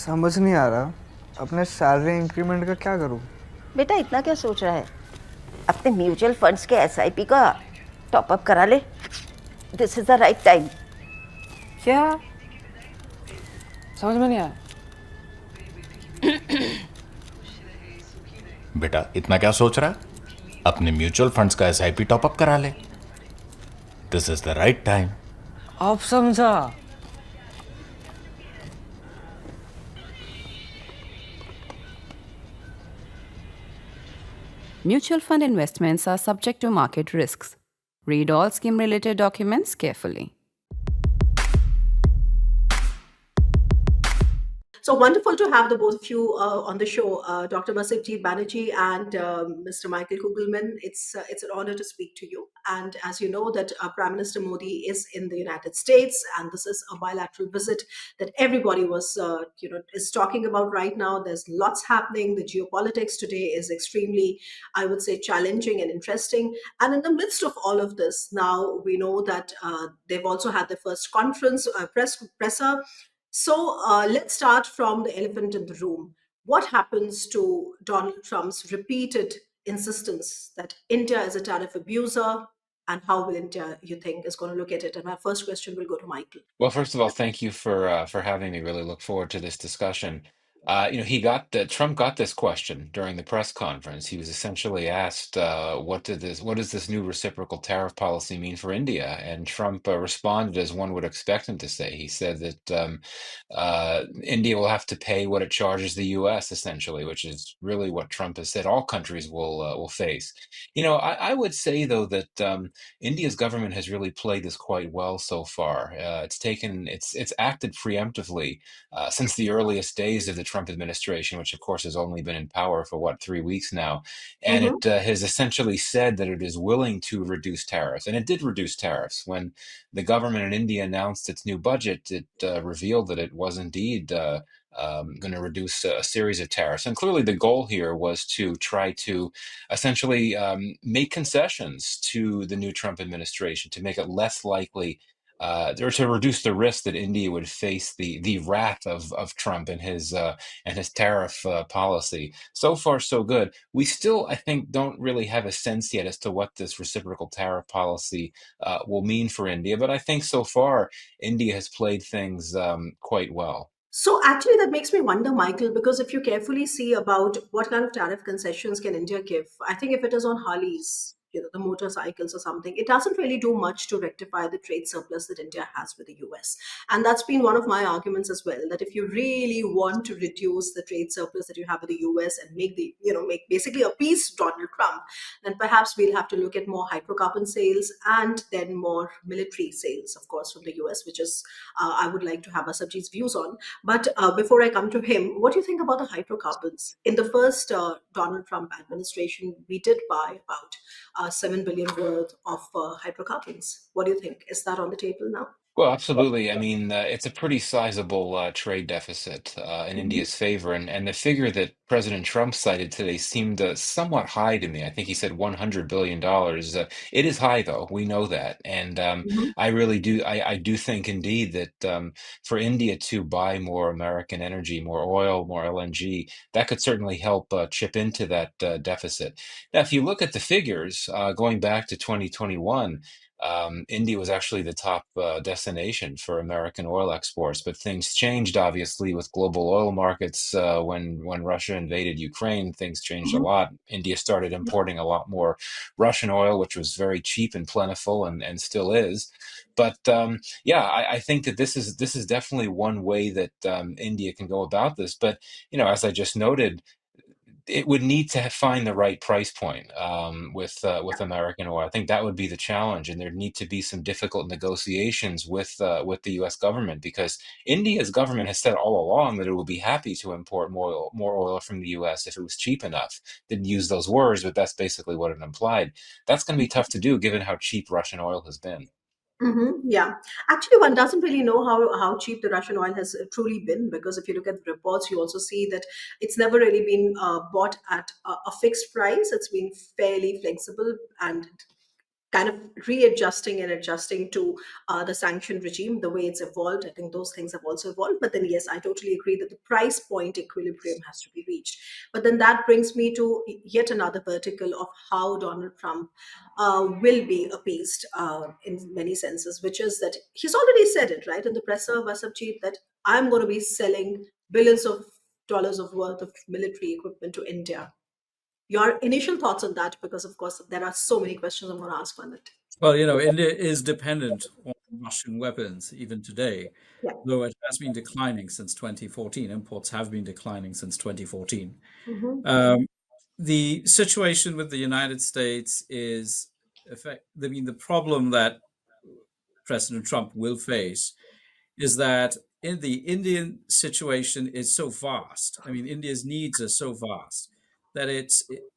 समझ नहीं आ रहा अपने सैलरी इंक्रीमेंट का क्या करूं। बेटा इतना क्या सोच रहा है, अपने म्यूचुअल फंड्स के एसआईपी का टॉपअप करा ले। This is the right time. क्या समझ में नहीं आया। बेटा इतना क्या सोच रहा है, अपने म्यूचुअल फंड्स का एसआईपी टॉपअप करा ले। This is the right time. अब समझा। Mutual fund investments are subject to market risks. Read all scheme related documents carefully. So wonderful to have the both of you on the show, Dr. Vasabjit Banerjee and Mr. Michael Kugelman. It's an honor to speak to you. And as you know, that Prime Minister Modi is in the United States, and this is a bilateral visit that everybody is talking about right now. There's lots happening. The geopolitics today is extremely, I would say, challenging and interesting. And in the midst of all of this, now we know that they've also had their first conference, presser. So let's start from the elephant in the room. What happens to Donald Trump's repeated insistence that India is a tariff abuser? And how will India, you think, is going to look at it? And my first question will go to Michael. Well, first of all, thank you for having me. Really look forward to this discussion. Trump got this question during the press conference. He was essentially asked, what does this new reciprocal tariff policy mean for India? And Trump responded as one would expect him to say. He said that India will have to pay what it charges the U.S. essentially, which is really what Trump has said all countries will face. I would say though that India's government has really played this quite well so far. It's acted preemptively since the earliest days of the Trump administration, which of course has only been in power for 3 weeks now, and Mhm. it has essentially said that it is willing to reduce tariffs, and it did reduce tariffs when the government in India announced its new budget. It revealed that it was indeed. Going to reduce a series of tariffs. And clearly, the goal here was to try to essentially make concessions to the new Trump administration to make it less likely or to reduce the risk that India would face the wrath of Trump and his tariff policy. So far, so good. We still, I think, don't really have a sense yet as to what this reciprocal tariff policy will mean for India. But I think so far, India has played things quite well. So actually, that makes me wonder, Michael, because if you carefully see about what kind of tariff concessions can India give, I think if it is on Harleys, the motorcycles or something, it doesn't really do much to rectify the trade surplus that India has with the US. And that's been one of my arguments as well, that if you really want to reduce the trade surplus that you have with the US and make basically appease Donald Trump, then perhaps we'll have to look at more hydrocarbon sales and then more military sales, of course, from the US, which is I would like to have Asabji's views on. But before I come to him, what do you think about the hydrocarbons? In the first Donald Trump administration, we did buy about 7 billion worth of hydrocarbons. What do you think? Is that on the table now? Well, absolutely. I mean, it's a pretty sizable trade deficit in Mhm. India's favor, and the figure that President Trump cited today seemed somewhat high to me. I think he said $100 billion. It is high, though. We know that, and Mhm. I really do. I do think indeed that for India to buy more American energy, more oil, more LNG, that could certainly help chip into that deficit. Now, if you look at the figures going back to 2021. India was actually the top destination for American oil exports, but things changed obviously with global oil markets when Russia invaded Ukraine. Things changed a Mhm. lot. India started importing a lot more Russian oil, which was very cheap and plentiful, and still is. But yeah, I think that this is definitely one way that India can go about this. But as I just noted, it would need to find the right price point with American oil. I think that would be the challenge, and there'd need to be some difficult negotiations with the U.S. government, because India's government has said all along that it would be happy to import more oil from the U.S. if it was cheap enough. Didn't use those words, but that's basically what it implied. That's going to be tough to do given how cheap Russian oil has been. Yeah, actually, one doesn't really know how cheap the Russian oil has truly been, because if you look at the reports, you also see that it's never really been bought at a fixed price. It's been fairly flexible, and kind of readjusting and adjusting to the sanction regime, the way it's evolved. I think those things have also evolved. But then, yes, I totally agree that the price point equilibrium has to be reached. But then that brings me to yet another vertical of how Donald Trump will be appeased in many senses, which is that he's already said it, right, in the presser, Vasabjit, that I'm going to be selling billions of dollars of worth of military equipment to India. Your initial thoughts on that, because of course there are so many questions I'm going to ask on it. Well, India is dependent on Russian weapons even today, Yeah. though it has been declining since 2014. Imports have been declining since 2014. Mm-hmm. Um, the situation with the United States is, the problem that President Trump will face is that in the Indian situation is so vast. I mean, India's needs are so vast that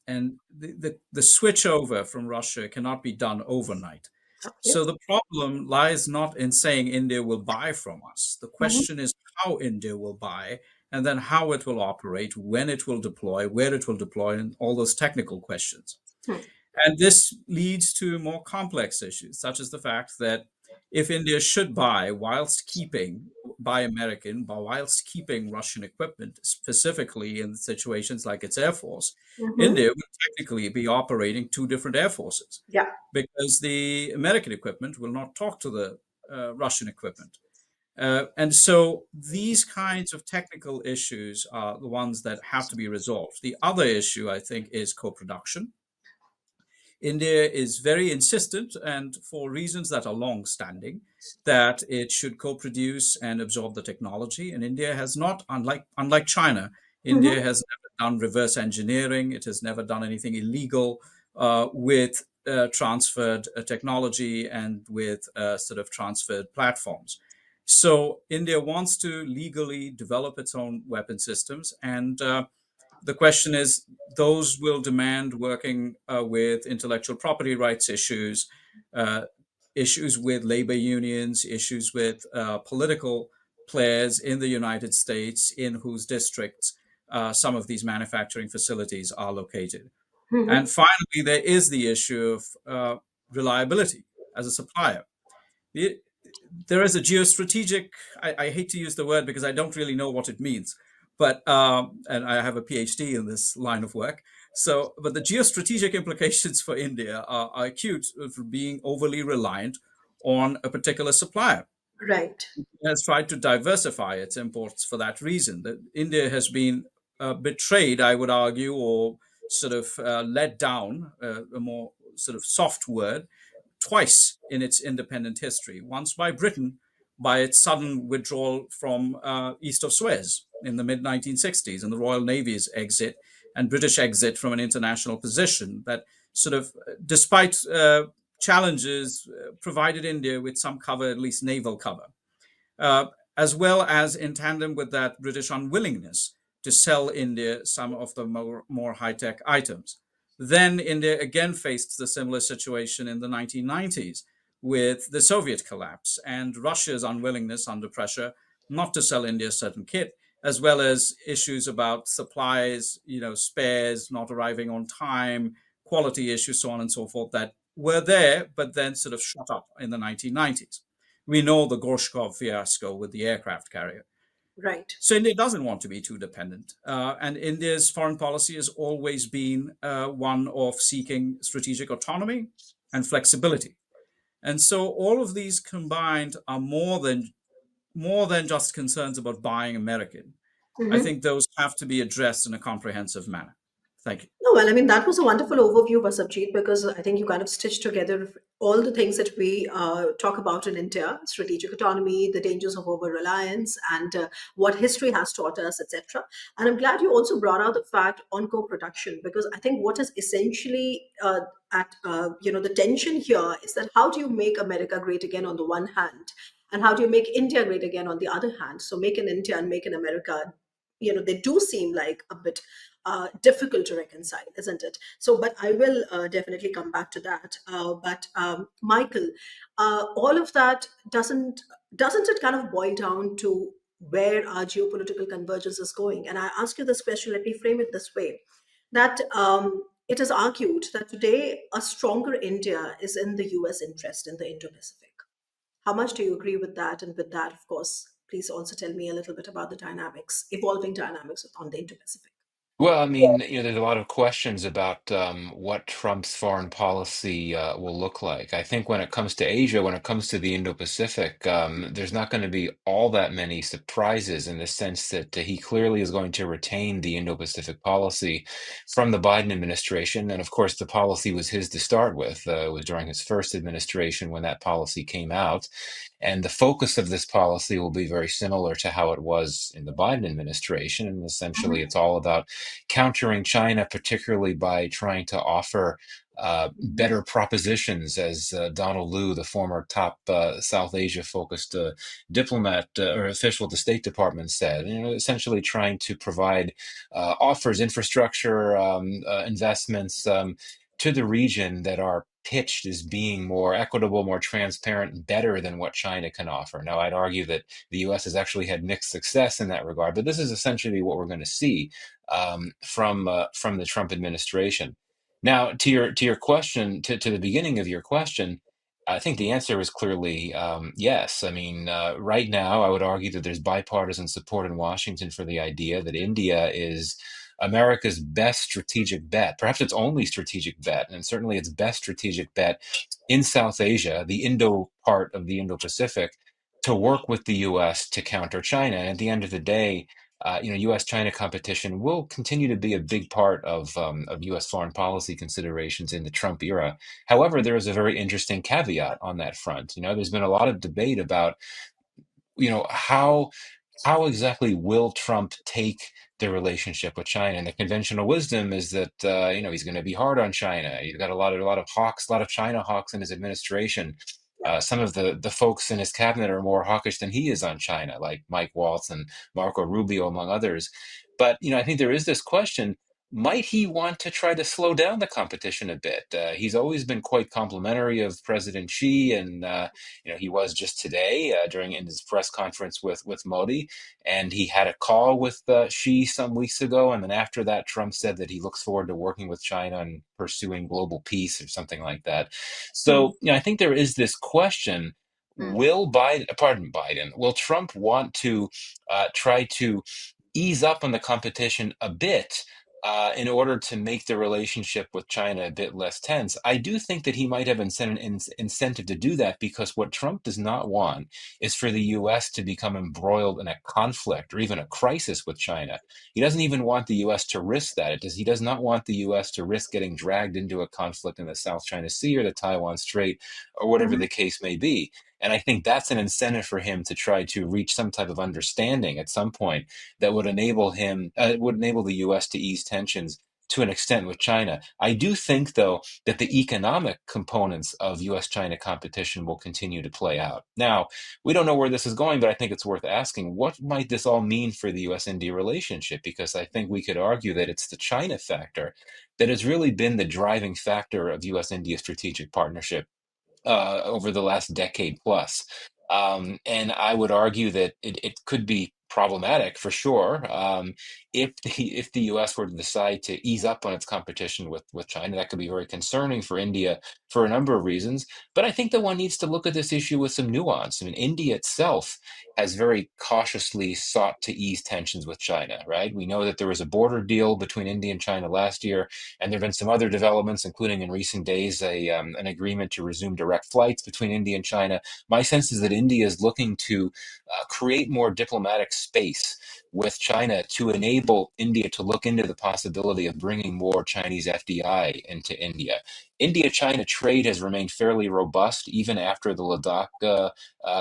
and the switch over from Russia cannot be done overnight. Okay. So the problem lies not in saying India will buy from us. The Mm-hmm. question is how India will buy, and then how it will operate, when it will deploy, where it will deploy, and all those technical questions. Hmm. And this leads to more complex issues, such as the fact that if India should buy American, whilst keeping Russian equipment, specifically in situations like its Air Force, Mm-hmm. India would technically be operating two different Air Forces Yeah. because the American equipment will not talk to the Russian equipment. And so these kinds of technical issues are the ones that have to be resolved. The other issue, I think, is co production. India is very insistent, and for reasons that are long standing, that it should co produce and absorb the technology. And India has not, unlike China, India Mm-hmm. has never done reverse engineering, it has never done anything illegal with transferred technology and with sort of transferred platforms. So India wants to legally develop its own weapon systems, and the question is, those will demand working with intellectual property rights issues, uh, issues with labor unions, issues with political players in the United States in whose districts some of these manufacturing facilities are located. Mm-hmm. And finally, there is the issue of reliability as a supplier. The, there is a geostrategic, I hate to use the word because I don't really know what it means, but and I have a PhD in this line of work. So, but the geostrategic implications for India are acute for being overly reliant on a particular supplier. Right. It has tried to diversify its imports for that reason. That India has been betrayed, I would argue, or sort of let down, a more sort of soft word, twice in its independent history. Once by Britain, by its sudden withdrawal from east of Suez in the mid 1960s, and the Royal Navy's exit and British exit from an international position that sort of, despite challenges, provided India with some cover, at least naval cover, uh, as well as in tandem with that British unwillingness to sell India some of the more high tech items. Then India again faced the similar situation in the 1990s with the Soviet collapse and Russia's unwillingness under pressure not to sell India certain kit, as well as issues about supplies, spares not arriving on time, quality issues, so on and so forth, that were there, but then sort of shut up in the 1990s. We know the Gorshkov fiasco with the aircraft carrier. Right. So India doesn't want to be too dependent. And India's foreign policy has always been one of seeking strategic autonomy and flexibility. And so all of these combined are more than just concerns about buying American. I Mm-hmm. think those have to be addressed in a comprehensive manner. Thank you. No, well, I mean, that was a wonderful overview, Vasabjit, because I think you kind of stitched together all the things that we talk about in India: strategic autonomy, the dangers of over reliance, and what history has taught us, etc. And I'm glad you also brought out the fact on co production, because I think what is essentially at the tension here is that how do you make America great again on the one hand? And how do you make India great again on the other hand? So, make in India and make in America, they do seem like a bit difficult to reconcile, isn't it? So, but I will definitely come back to that. But Michael, all of that doesn't it kind of boil down to where our geopolitical convergence is going? And I ask you this question. Let me frame it this way: that it is argued that today a stronger India is in the US interest in the Indo-Pacific. How much do you agree with that? And with that, of course, please also tell me a little bit about the dynamics, evolving dynamics on the Indo-Pacific. Well, I mean, there's a lot of questions about what Trump's foreign policy will look like. I think when it comes to Asia, when it comes to the Indo-Pacific, there's not going to be all that many surprises in the sense that he clearly is going to retain the Indo-Pacific policy from the Biden administration. And of course, the policy was his to start with. It was during his first administration when that policy came out. And the focus of this policy will be very similar to how it was in the Biden administration. And essentially, it's all about countering China, particularly by trying to offer better propositions, as Donald Lu, the former top South Asia-focused diplomat or official at the State Department, said. Essentially trying to provide offers, infrastructure investments to the region that are pitched as being more equitable, more transparent, and better than what China can offer. Now, I'd argue that the U.S. has actually had mixed success in that regard, but this is essentially what we're going to see from the Trump administration. Now, to your question, to the beginning of your question, I think the answer is clearly yes. I mean, right now, I would argue that there's bipartisan support in Washington for the idea that India is America's best strategic bet, perhaps its only strategic bet, and certainly its best strategic bet in South Asia, the Indo part of the Indo-Pacific, to work with the U.S. to counter China. And at the end of the day, U.S.-China competition will continue to be a big part of U.S. foreign policy considerations in the Trump era. However, there is a very interesting caveat on that front. There's been a lot of debate about, how exactly will Trump take the relationship with China? And the conventional wisdom is that he's going to be hard on China. He's got a lot of hawks, a lot of China hawks in his administration. Some of the folks in his cabinet are more hawkish than he is on China, like Mike Waltz and Marco Rubio, among others. But I think there is this question: might he want to try to slow down the competition a bit? He's always been quite complimentary of President Xi, and he was just today in his press conference with Modi, and he had a call with Xi some weeks ago, and then after that, Trump said that he looks forward to working with China and pursuing global peace or something like that. So, I think there is this question: will Trump want to try to ease up on the competition a bit in order to make the relationship with China a bit less tense? I do think that he might have incentive to do that, because what Trump does not want is for the U.S. to become embroiled in a conflict or even a crisis with China. He doesn't even want the U.S. to risk that. He does not want the U.S. to risk getting dragged into a conflict in the South China Sea or the Taiwan Strait or whatever the case may be. And I think that's an incentive for him to try to reach some type of understanding at some point that would enable the U.S. to ease tensions to an extent with China. I do think, though, that the economic components of U.S.-China competition will continue to play out. Now, we don't know where this is going, but I think it's worth asking, what might this all mean for the U.S.-India relationship? Because I think we could argue that it's the China factor that has really been the driving factor of U.S.-India strategic partnership over the last decade plus. And I would argue that it could be problematic for sure if the U.S. were to decide to ease up on its competition with China. That could be very concerning for India for a number of reasons. But I think that one needs to look at this issue with some nuance. I mean, India itself has very cautiously sought to ease tensions with China, right? We know that there was a border deal between India and China last year, and there have been some other developments, including in recent days an agreement to resume direct flights between India and China. My sense is that India is looking to create more diplomatic space with China to enable India to look into the possibility of bringing more Chinese FDI into India. India-China trade has remained fairly robust even after the Ladakh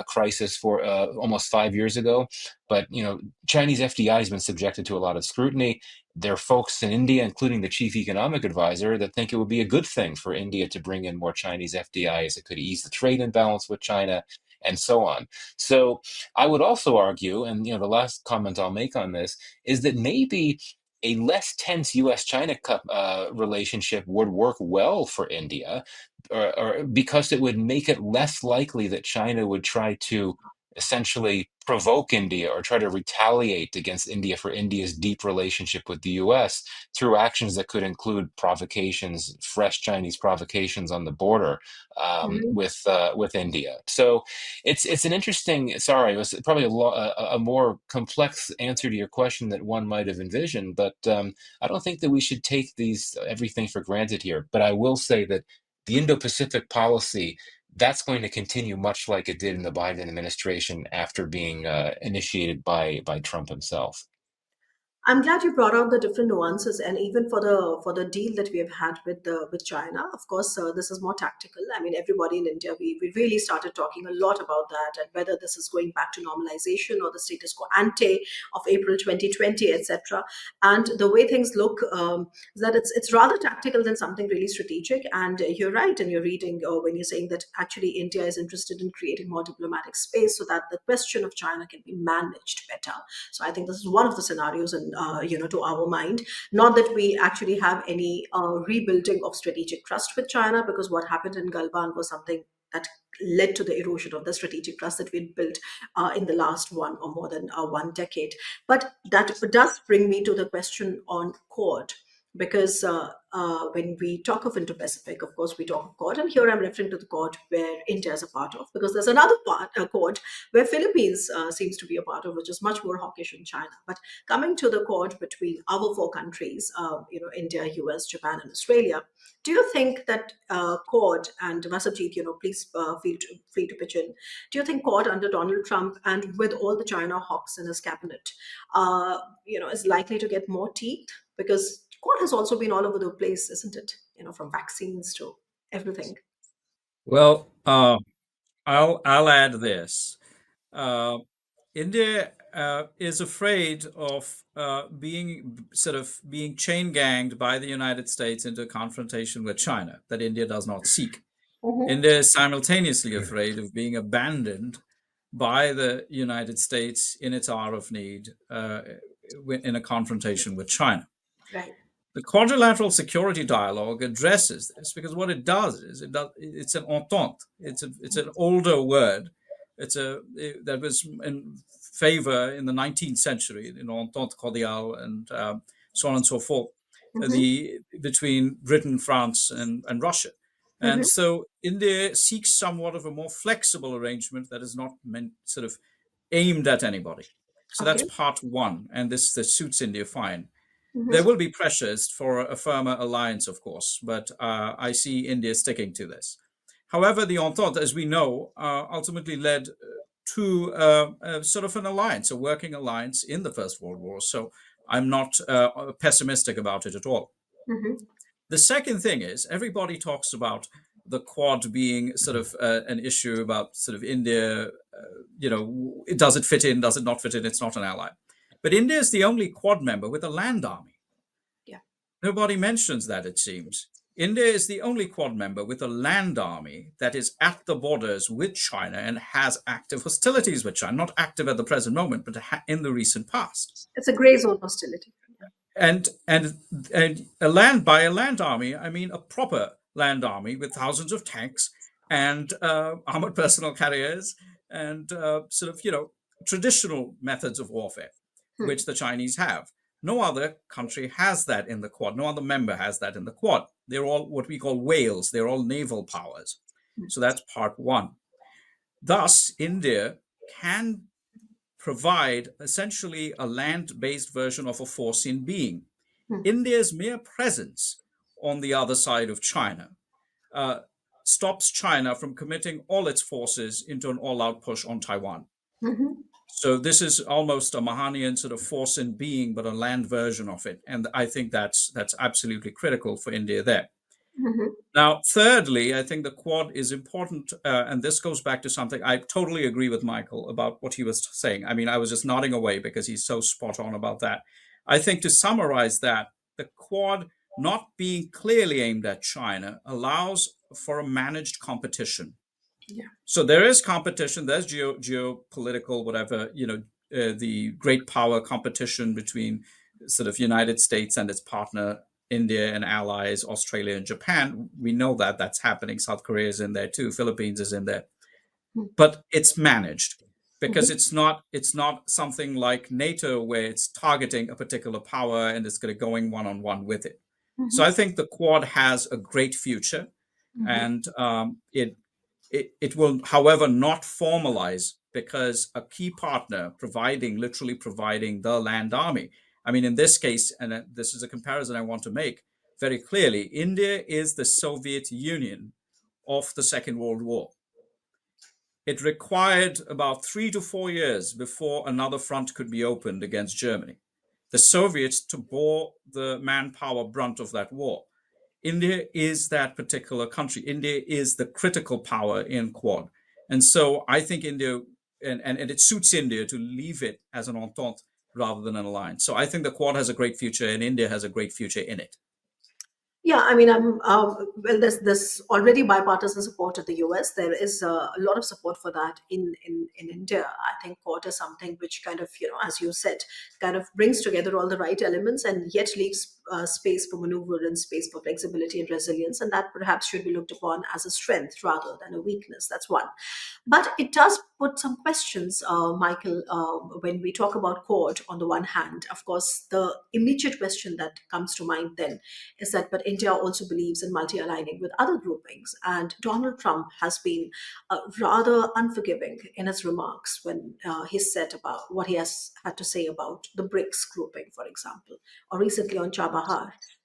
crisis for almost 5 years ago. But Chinese FDI has been subjected to a lot of scrutiny. There are folks in India, including the chief economic advisor, that think it would be a good thing for India to bring in more Chinese FDI, as it could ease the trade imbalance with China, and so on. So I would also argue, and the last comment I'll make on this is that maybe a less tense U.S.-China relationship would work well for India, or because it would make it less likely that China would try to essentially provoke India or try to retaliate against India for India's deep relationship with the U.S. through actions that could include provocations, fresh Chinese provocations on the border with India. So it's an interesting. Sorry, it was probably a more complex answer to your question that one might have envisioned, but I don't think that we should take everything for granted here. But I will say that the Indo-Pacific policy, that's going to continue much like it did in the Biden administration after being initiated by Trump himself. I'm glad you brought out the different nuances, and even for the deal that we have had with China. Of course, this is more tactical. I mean, everybody in India, we really started talking a lot about that, and whether this is going back to normalization or the status quo ante of April 2020, etc. And the way things look, is that it's rather tactical than something really strategic. And you're right in your reading when you're saying that actually India is interested in creating more diplomatic space so that the question of China can be managed better. So I think this is one of the scenarios, and to our mind. Not that we actually have any rebuilding of strategic trust with China, because what happened in Galban was something that led to the erosion of the strategic trust that we'd built in the last one or more than 1 decade. But that does bring me to the question on Quad, because when we talk of Indo-Pacific, of course, we talk of Quad, and here I'm referring to the Quad where India is a part of, because there's another part, Quad, where Philippines seems to be a part of, which is much more hawkish in China. But coming to the Quad between our four countries, India, US, Japan, and Australia, do you think that Quad, and Vasabjit, please feel free to pitch in, do you think Quad under Donald Trump and with all the China hawks in his cabinet, is likely to get more teeth? Because Quad has also been all over the place, isn't it? From vaccines to everything. Well, I'll add this. India is afraid of being chain ganged by the United States into a confrontation with China that India does not seek. India is simultaneously afraid of being abandoned by the United States in its hour of need in a confrontation with China. Right. The quadrilateral security dialogue addresses this, because what it does is it's an entente. It's an older word. That was in favor in the 19th century, entente cordiale and so on and so forth, between Britain, France, and Russia. And so India seeks somewhat of a more flexible arrangement that is not meant aimed at anybody. So that's part one, and this suits India fine. There will be pressures for a firmer alliance, of course, but I see India sticking to this. However, the Entente, as we know, ultimately led to sort of an alliance, a working alliance in the First World War. So I'm not pessimistic about it at all. The second thing is, everybody talks about the Quad being sort of an issue about sort of India, does it fit in, does it not fit in, it's not an ally. But India is the only Quad member with a land army. Yeah. Nobody mentions that, it seems. India is the only Quad member with a land army that is at the borders with China and has active hostilities with China. Not active at the present moment, but in the recent past. It's a gray zone hostility. And a land army, I mean a proper land army with thousands of tanks and armored personnel carriers and traditional methods of warfare, which the Chinese have. No other country has that in the Quad. No other member has that in the Quad. They're all what we call whales. They're all naval powers. So that's part one. Thus, India can provide essentially a land-based version of a force in being. India's mere presence on the other side of China stops China from committing all its forces into an all-out push on Taiwan. So this is almost a Mahanian sort of force in being, but a land version of it. And I think that's absolutely critical for India there. Now, thirdly, I think the Quad is important, and this goes back to something I totally agree with Michael about what he was saying. I mean, I was just nodding away because he's so spot on about that. I think to summarize that, the Quad not being clearly aimed at China allows for a managed competition. Yeah. So there is competition, there's geopolitical, whatever, the great power competition between sort of United States and its partner India and allies, Australia and Japan. We know that that's happening. South Korea is in there too. Philippines is in there. But it's managed. because it's not something like NATO where it's targeting a particular power and it's going to going one-on-one with it. So I think the Quad has a great future, and it will, however, not formalize because a key partner literally providing the land army. I mean, in this case, and this is a comparison I want to make very clearly, India is the Soviet Union of the Second World War. It required about 3 to 4 years before another front could be opened against Germany. The Soviets bore the manpower brunt of that war. India is that particular country. India is the critical power in Quad. And so I think India, and it suits India to leave it as an entente rather than an alliance. So I think the Quad has a great future and India has a great future in it. Yeah, I mean, well, there's already bipartisan support in the U.S. There is a lot of support for that in India. I think Quad is something which kind of, as you said, kind of brings together all the right elements and yet leaves space for maneuver and space for flexibility and resilience, and that perhaps should be looked upon as a strength rather than a weakness. That's one. But it does put some questions, Michael, when we talk about Quad. On the one hand, of course, the immediate question that comes to mind then is that, but India also believes in multi aligning with other groupings. And Donald Trump has been rather unforgiving in his remarks when he said about what he has had to say about the BRICS grouping, for example, or recently on Chabahar.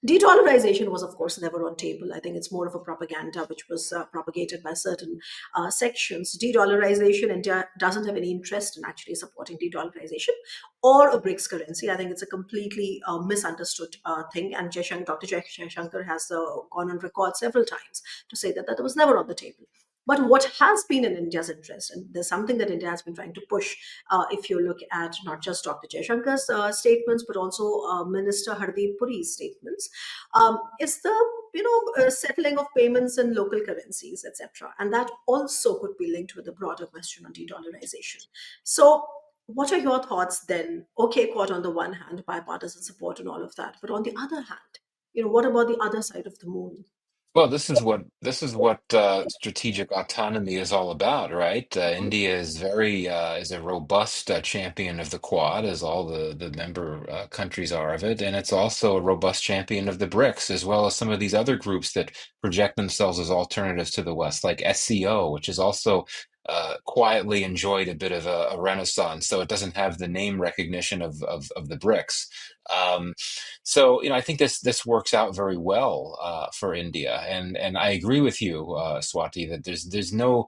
De-dollarization was, of course, never on table. I think it's more of a propaganda which was propagated by certain sections. De-dollarization, India doesn't have any interest in actually supporting de-dollarization or a BRICS currency. I think it's a completely misunderstood thing. And Dr. Jaishankar has gone on record several times to say that that was never on the table. But what has been in India's interest, and there's something that India has been trying to push, if you look at not just Dr. Jaishankar's statements, but also Minister Hardeep Puri's statements, is the settling of payments in local currencies, etc. And that also could be linked with the broader question on de-dollarization. So what are your thoughts then? Okay, Quad on the one hand, bipartisan support and all of that, but on the other hand, what about the other side of the moon? Well, this is what strategic autonomy is all about, right? India is very is a robust champion of the Quad, as all the member countries are of it, and it's also a robust champion of the BRICS, as well as some of these other groups that project themselves as alternatives to the West, like SCO, which is also quietly enjoyed a bit of a renaissance, so it doesn't have the name recognition of the BRICS. Um, so, I think this works out very well for India, and I agree with you, Swati, that there's no.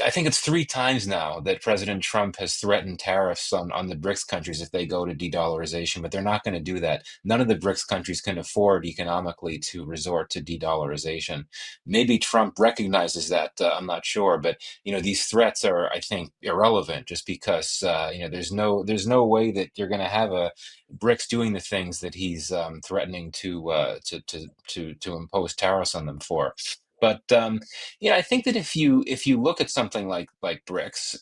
I think it's 3 times now that President Trump has threatened tariffs on the BRICS countries if they go to de-dollarization, but they're not going to do that. None of the BRICS countries can afford economically to resort to de-dollarization. Maybe Trump recognizes that, I'm not sure, but these threats are, I think, irrelevant just because there's no way that you're going to have a BRICS doing the things that he's threatening to impose tariffs on them for. But I think that if you look at something like BRICS,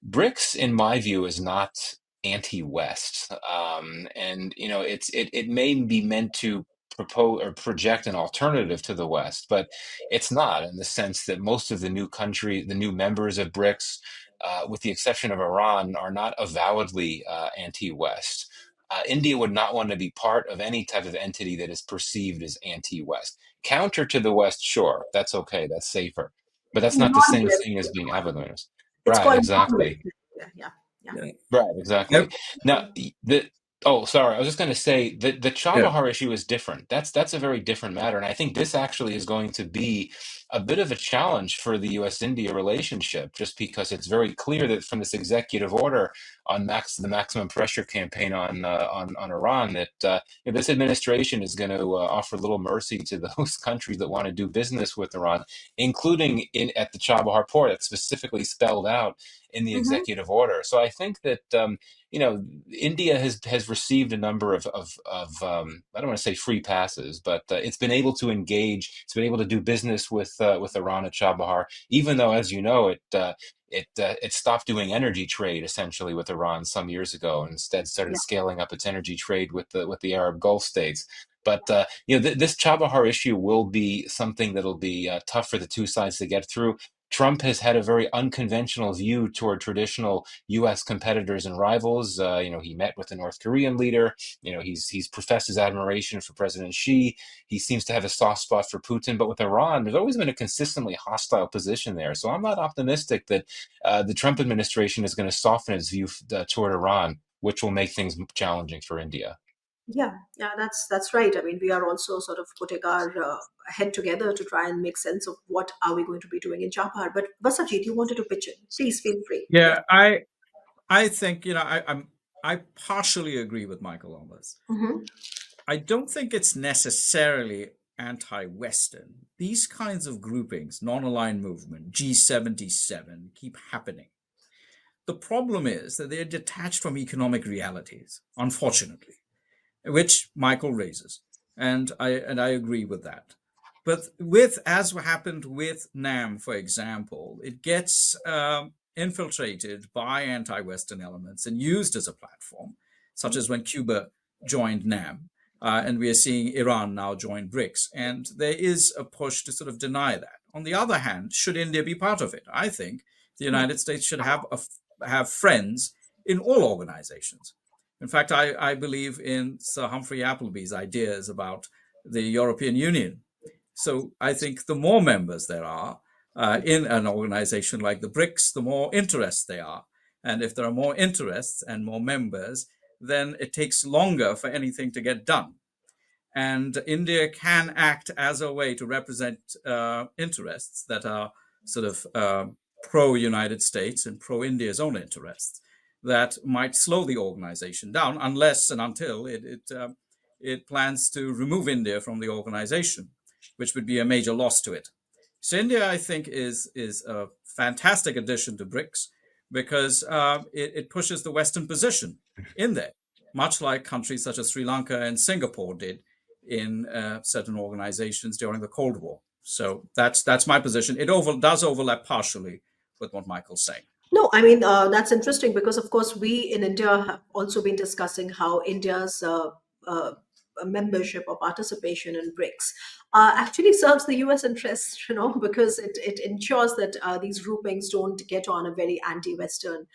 BRICS, in my view, is not anti-West, and it may be meant to propose or project an alternative to the West, but it's not, in the sense that most of the new members of BRICS, with the exception of Iran, are not avowedly anti-West. India would not want to be part of any type of entity that is perceived as anti-West. Counter to the West, sure, that's okay, that's safer, but that's not the same Non-West. thing as being adversaries. It's Right, called exactly. non-West. Yeah, yeah, Yeah. Right, exactly. Yep. Now, oh, sorry, I was just going to say that the Yeah. Chabahar issue is different. That's a very different matter, and I think this actually is going to be a bit of a challenge for the U.S. India relationship, just because it's very clear that from this executive order on the maximum pressure campaign on Iran, that this administration is going to offer little mercy to those countries that want to do business with Iran, including at the Chabahar port. It's specifically spelled out in the Mhm. executive order. So I think that India has received a number of I don't want to say free passes, but it's been able to engage. It's been able to do business with Iran at Chabahar, even though, as you know, it stopped doing energy trade essentially with Iran some years ago, and instead started Yeah. scaling up its energy trade with the Arab Gulf states. But this Chabahar issue will be something that'll be tough for the two sides to get through. Trump has had a very unconventional view toward traditional U.S. competitors and rivals. He met with the North Korean leader. He's professed his admiration for President Xi. He seems to have a soft spot for Putin. But with Iran, there's always been a consistently hostile position there. So I'm not optimistic that the Trump administration is going to soften its view toward Iran, which will make things challenging for India. Yeah, that's right. I mean, we are also sort of putting our head together to try and make sense of what are we going to be doing in Chabahar. But Vasabjit, you wanted to pitch in. Please feel free. Yes. Yeah, I think I partially agree with Michael on this. Hmm. I don't think it's necessarily anti-Western. These kinds of groupings, non-aligned movement, G77, keep happening. The problem is that they're detached from economic realities, unfortunately, which Michael raises, and I agree with that. But as happened with NAM, for example, it gets infiltrated by anti-Western elements and used as a platform, such as when Cuba joined NAM, and we are seeing Iran now join BRICS, and there is a push to sort of deny that. On the other hand, should India be part of it? I think the United States should have friends in all organizations. In fact, I believe in Sir Humphrey Appleby's ideas about the European Union. So I think the more members there are in an organization like the BRICS, the more interests there are. And if there are more interests and more members, then it takes longer for anything to get done. And India can act as a way to represent interests that are sort of pro-United States and pro-India's own interests that might slow the organization down unless and until it plans to remove India from the organization, which would be a major loss to it. So India, I think, is a fantastic addition to BRICS because it pushes the Western position in there, much like countries such as Sri Lanka and Singapore did in certain organizations during the Cold War. So that's my position. It does overlap partially with what Michael's saying. No, I mean, that's interesting because, of course, we in India have also been discussing how India's membership or participation in BRICS actually serves the US interests, because it ensures that these groupings don't get on a very anti-Western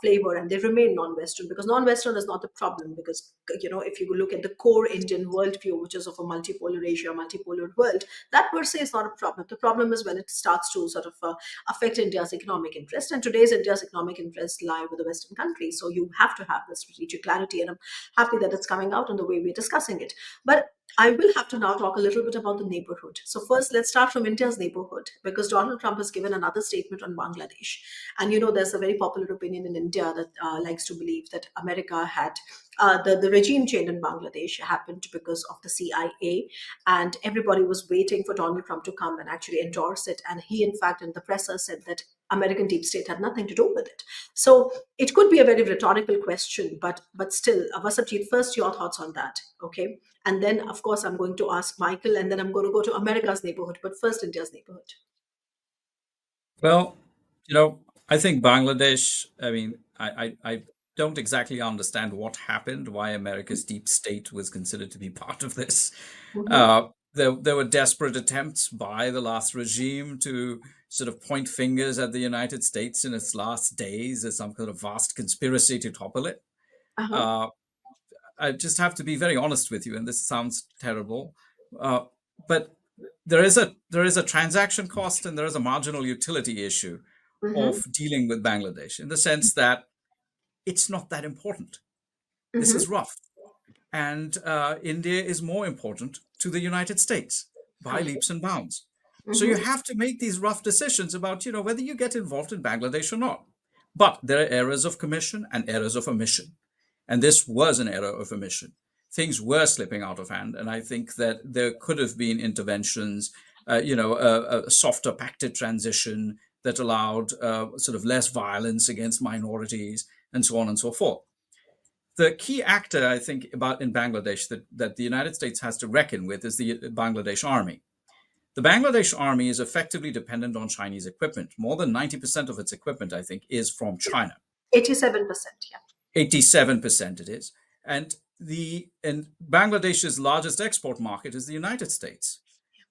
flavor and they remain non-Western, because non-Western is not the problem. Because, if you look at the core Indian worldview, which is of a multipolar Asia, multipolar world, that per se is not a problem. The problem is when it starts to sort of affect India's economic interest. And today's India's economic interests lie with the Western countries. So you have to have the strategic clarity. And I'm happy that it's coming out in the way we're discussing it. But I will have to now talk a little bit about the neighborhood. So first, let's start from India's neighborhood, because Donald Trump has given another statement on Bangladesh. And there's a very popular opinion in India that likes to believe that America had the regime change in Bangladesh happened because of the CIA, and everybody was waiting for Donald Trump to come and actually endorse it. And he, in fact, in the presser said that American deep state had nothing to do with it. So it could be a very rhetorical question, but still, Vasabjit, first your thoughts on that, okay? And then, of course, I'm going to ask Michael, and then I'm going to go to America's neighborhood, but first India's neighborhood. Well, I think Bangladesh, I mean, I don't exactly understand what happened, why America's deep state was considered to be part of this. There were desperate attempts by the last regime to sort of point fingers at the United States in its last days as some kind of vast conspiracy to topple it. Uh-huh. I just have to be very honest with you, and this sounds terrible, but there is a transaction cost and there is a marginal utility issue of dealing with Bangladesh, in the sense that it's not that important. This is rough. And India is more important to the United States by leaps and bounds. So you have to make these rough decisions about, whether you get involved in Bangladesh or not. But there are errors of commission and errors of omission. And this was an error of omission. Things were slipping out of hand. And I think that there could have been interventions, a softer pacted transition that allowed sort of less violence against minorities and so on and so forth. The key actor, I think, in Bangladesh that the United States has to reckon with is the Bangladesh army. The Bangladesh army is effectively dependent on Chinese equipment. More than 90% of its equipment, I think, is from China. 87%, yeah. 87% it is. And Bangladesh's largest export market is the United States.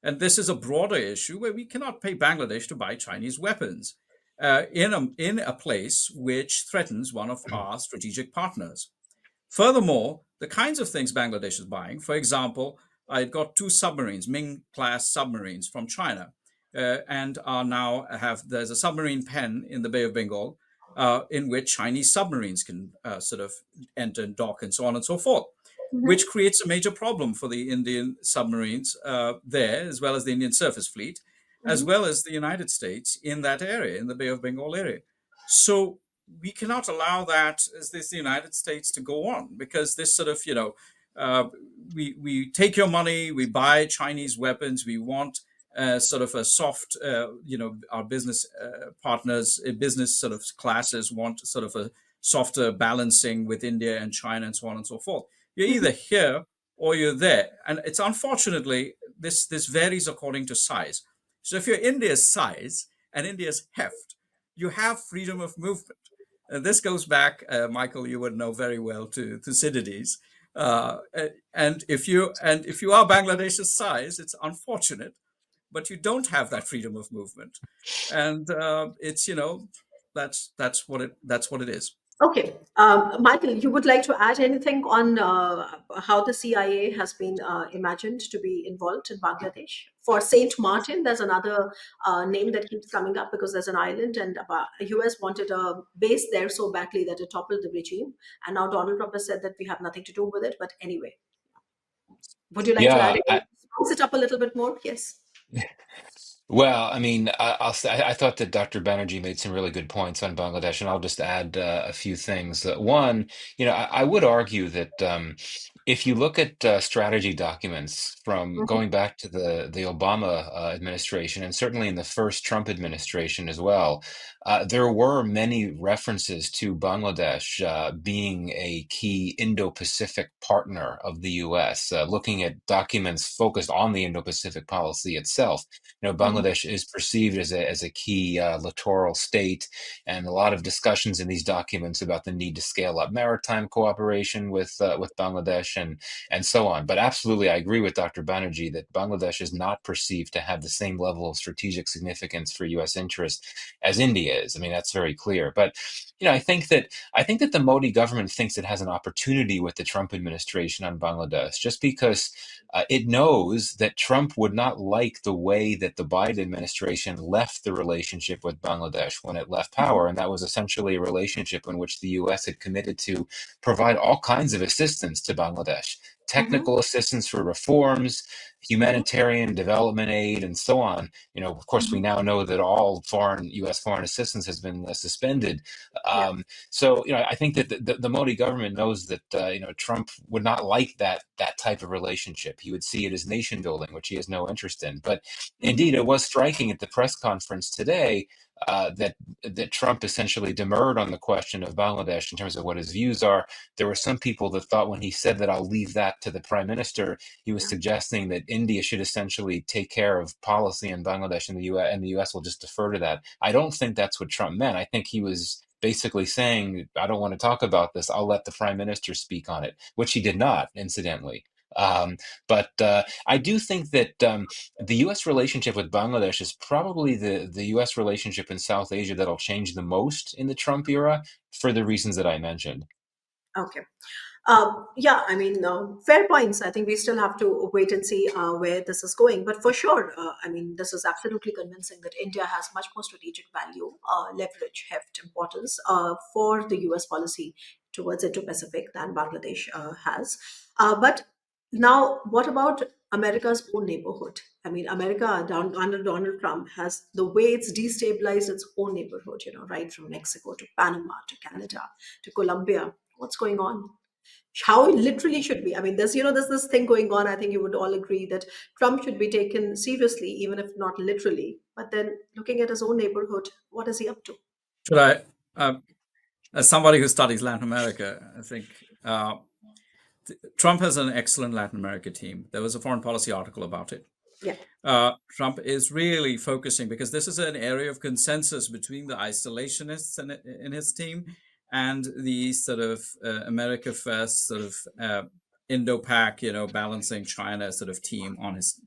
And this is a broader issue where we cannot pay Bangladesh to buy Chinese weapons in a place which threatens one of our strategic partners. Furthermore, the kinds of things Bangladesh is buying, for example, I got two submarines, Ming class submarines from China, and are now there's a submarine pen in the Bay of Bengal in which Chinese submarines can sort of enter and dock and so on and so forth, which creates a major problem for the Indian submarines there, as well as the Indian surface fleet, as well as the United States in that area, in the Bay of Bengal area. So we cannot allow that as this the United States to go on, because this sort of we take your money, we buy Chinese weapons, we want sort of a soft our business partners, business sort of classes want sort of a softer balancing with India and China and so on and so forth. You're either here or you're there, and it's unfortunately this varies according to size. So if you're India's size and India's heft, you have freedom of movement. This goes back, Michael, you would know very well, to Thucydides. And if you are Bangladesh's size, it's unfortunate, but you don't have that freedom of movement, and it's that's what it is. Okay, Michael, you would like to add anything on how the CIA has been imagined to be involved in Bangladesh? For Saint Martin, there's another name that keeps coming up because there's an island, and US wanted a base there so badly that it toppled the regime. And now Donald Trump has said that we have nothing to do with it. But anyway, would you like to add Yeah, it? Spice it up a little bit more? Yes. well, I mean, I'll say I thought that Dr. Banerjee made some really good points on Bangladesh, and I'll just add a few things. One, I would argue that if you look at strategy documents from Mhm, going back to the Obama administration, and certainly in the first Trump administration as well, there were many references to Bangladesh being a key Indo-Pacific partner of the U.S. Looking at documents focused on the Indo-Pacific policy itself. mhm, Bangladesh is perceived as a key littoral state, and a lot of discussions in these documents about the need to scale up maritime cooperation with Bangladesh and so on. But absolutely, I agree with Dr. Banerjee that Bangladesh is not perceived to have the same level of strategic significance for U.S. interest as India is. I mean, that's very clear. But I think that the Modi government thinks it has an opportunity with the Trump administration on Bangladesh, just because it knows that Trump would not like the way that the Biden administration left the relationship with Bangladesh when it left power. And that was essentially a relationship in which the US had committed to provide all kinds of assistance to Bangladesh, mhm, technical assistance for reforms, mhm, humanitarian development aid, and so on. Of course, we mhm. now know that all US foreign assistance has been suspended. Yeah. I think that the Modi government knows that Trump would not like that type of relationship. He would see it as nation building, which he has no interest in. But Mhm, indeed, it was striking at the press conference today that Trump essentially demurred on the question of Bangladesh in terms of what his views are. There were some people that thought when he said that I'll leave that to the prime minister, he was yeah. suggesting that India should essentially take care of policy in Bangladesh, and the US will just defer to that. I don't think that's what Trump meant. I think he was basically saying, I don't want to talk about this. I'll let the prime minister speak on it, which he did not, incidentally. Um, but I do think that the U.S. relationship with Bangladesh is probably the U.S. relationship in South Asia that'll change the most in the Trump era for the reasons that I mentioned. Okay. Yeah, I mean, fair points. I think we still have to wait and see where this is going. But for sure, I mean, this is absolutely convincing that India has much more strategic value, leverage, heft, importance for the US policy towards Indo-Pacific than Bangladesh has. But now, what about America's own neighborhood? I mean, America down under Donald Trump has the way it's destabilized its own neighborhood, right from Mexico to Panama to Canada to Colombia. What's going on? How it literally should be. I mean, there's this thing going on. I think you would all agree that Trump should be taken seriously, even if not literally. But then looking at his own neighborhood, what is he up to? Should I, as somebody who studies Latin America, I think Trump has an excellent Latin America team. There was a foreign policy article about it. Yeah. Trump is really focusing, because this is an area of consensus between the isolationists in his team and the sort of America First sort of Indo-Pac, balancing China sort of team on his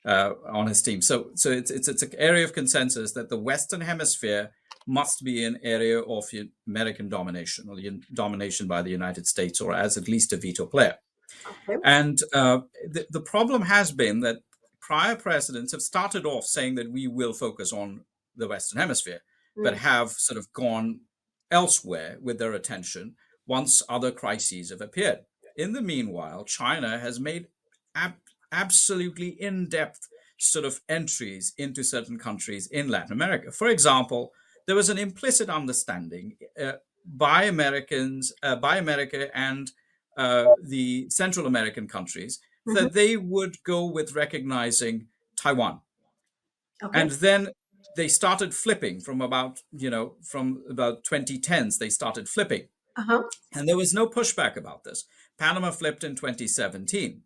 on his team. So it's an area of consensus that the Western Hemisphere must be an area of American domination, or domination by the United States, or as at least a veto player. Okay. And the problem has been that prior presidents have started off saying that we will focus on the Western Hemisphere, but have sort of gone elsewhere with their attention once other crises have appeared. In the meanwhile, China has made absolutely in-depth sort of entries into certain countries in Latin America. For example, there was an implicit understanding by Americans, by America and the Central American countries, that they would go with recognizing Taiwan. Okay. And then they started flipping from about 2010s, they started flipping. Uh-huh. And there was no pushback about this. Panama flipped in 2017.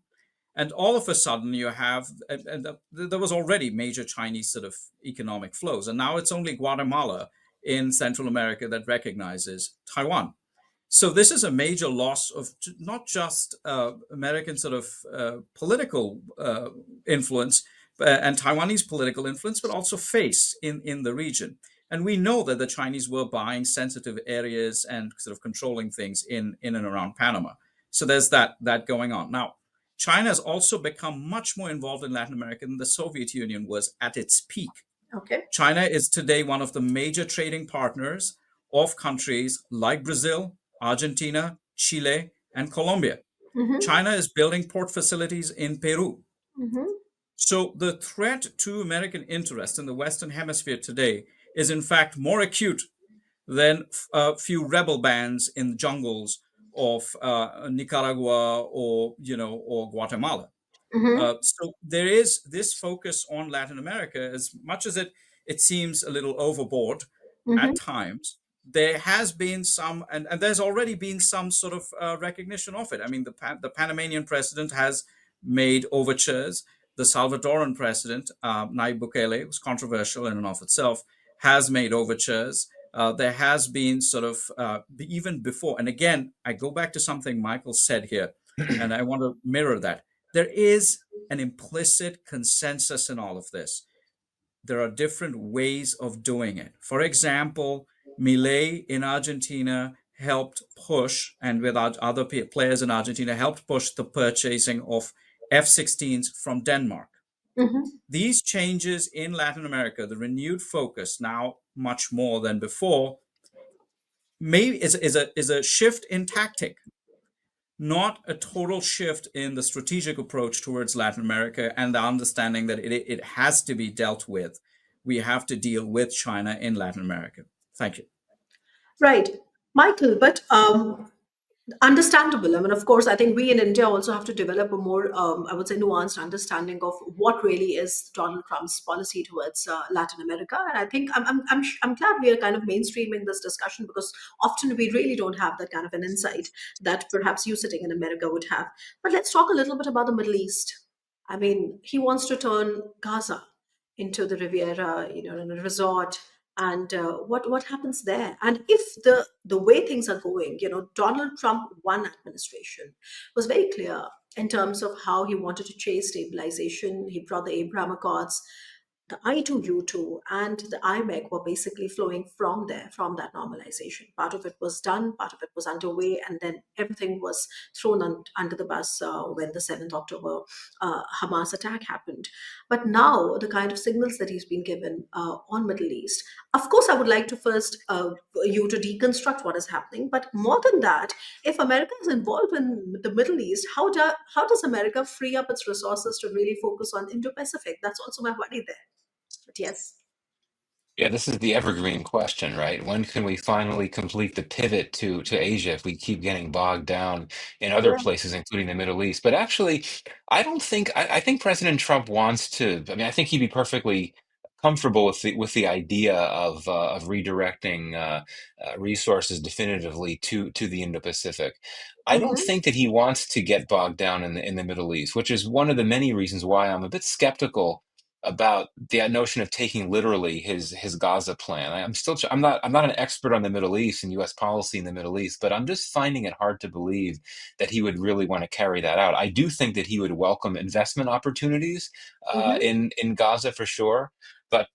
And all of a sudden you have, and there was already major Chinese sort of economic flows. And now it's only Guatemala in Central America that recognizes Taiwan. So this is a major loss of not just American sort of political influence and Taiwanese political influence, but also face in the region. And we know that the Chinese were buying sensitive areas and sort of controlling things in and around Panama. So there's that going on. Now, China has also become much more involved in Latin America than the Soviet Union was at its peak. Okay. China is today one of the major trading partners of countries like Brazil, Argentina, Chile, and Colombia. China is building port facilities in Peru. So the threat to American interests in the Western Hemisphere today is in fact more acute than a few rebel bands in the jungles of Nicaragua or Guatemala. So there is this focus on Latin America, as much as it seems a little overboard at times. There has been some, and there's already been some sort of recognition of it. I mean, the Panamanian president has made overtures. The Salvadoran president, Nayib Bukele, was controversial in and of itself, has made overtures. There has been sort of, even before, and again, I go back to something Michael said here, and I want to mirror that. There is an implicit consensus in all of this. There are different ways of doing it. For example, Milei in Argentina helped push, and with other players in Argentina, helped push the purchasing of F-16s from Denmark. These changes in Latin America, the renewed focus now much more than before, is a shift in tactic, not a total shift in the strategic approach towards Latin America and the understanding that it has to be dealt with. We have to deal with China in Latin America. Thank you. Right, Michael, but understandable. I mean, of course, I think we in India also have to develop a more, I would say, nuanced understanding of what really is Donald Trump's policy towards Latin America. And I think I'm glad we are kind of mainstreaming this discussion, because often we really don't have that kind of an insight that perhaps you sitting in America would have. But let's talk a little bit about the Middle East. I mean, he wants to turn Gaza into the Riviera, in a resort. And what happens there? And if the way things are going, Donald Trump one administration was very clear in terms of how he wanted to chase stabilization. He brought the Abraham Accords. The I2U2 and the IMEC were basically flowing from there, from that normalization. Part of it was done, part of it was underway, and then everything was thrown under the bus when the 7th October Hamas attack happened. But now, the kind of signals that he's been given on Middle East, of course, I would like to first you to deconstruct what is happening. But more than that, if America is involved in the Middle East, how does America free up its resources to really focus on Indo-Pacific? That's also my worry there. But yes. Yeah, this is the evergreen question, right? When can we finally complete the pivot to Asia if we keep getting bogged down in other Yeah. places, including the Middle East? But actually, I think President Trump wants to. I mean, I think he'd be perfectly comfortable with the idea of redirecting resources definitively to the Indo-Pacific. I don't Mhm. think that he wants to get bogged down in the Middle East, which is one of the many reasons why I'm a bit skeptical about the notion of taking literally his Gaza plan. I'm not an expert on the Middle East and U.S. policy in the Middle East, but I'm just finding it hard to believe that he would really want to carry that out. I do think that he would welcome investment opportunities in Gaza for sure. But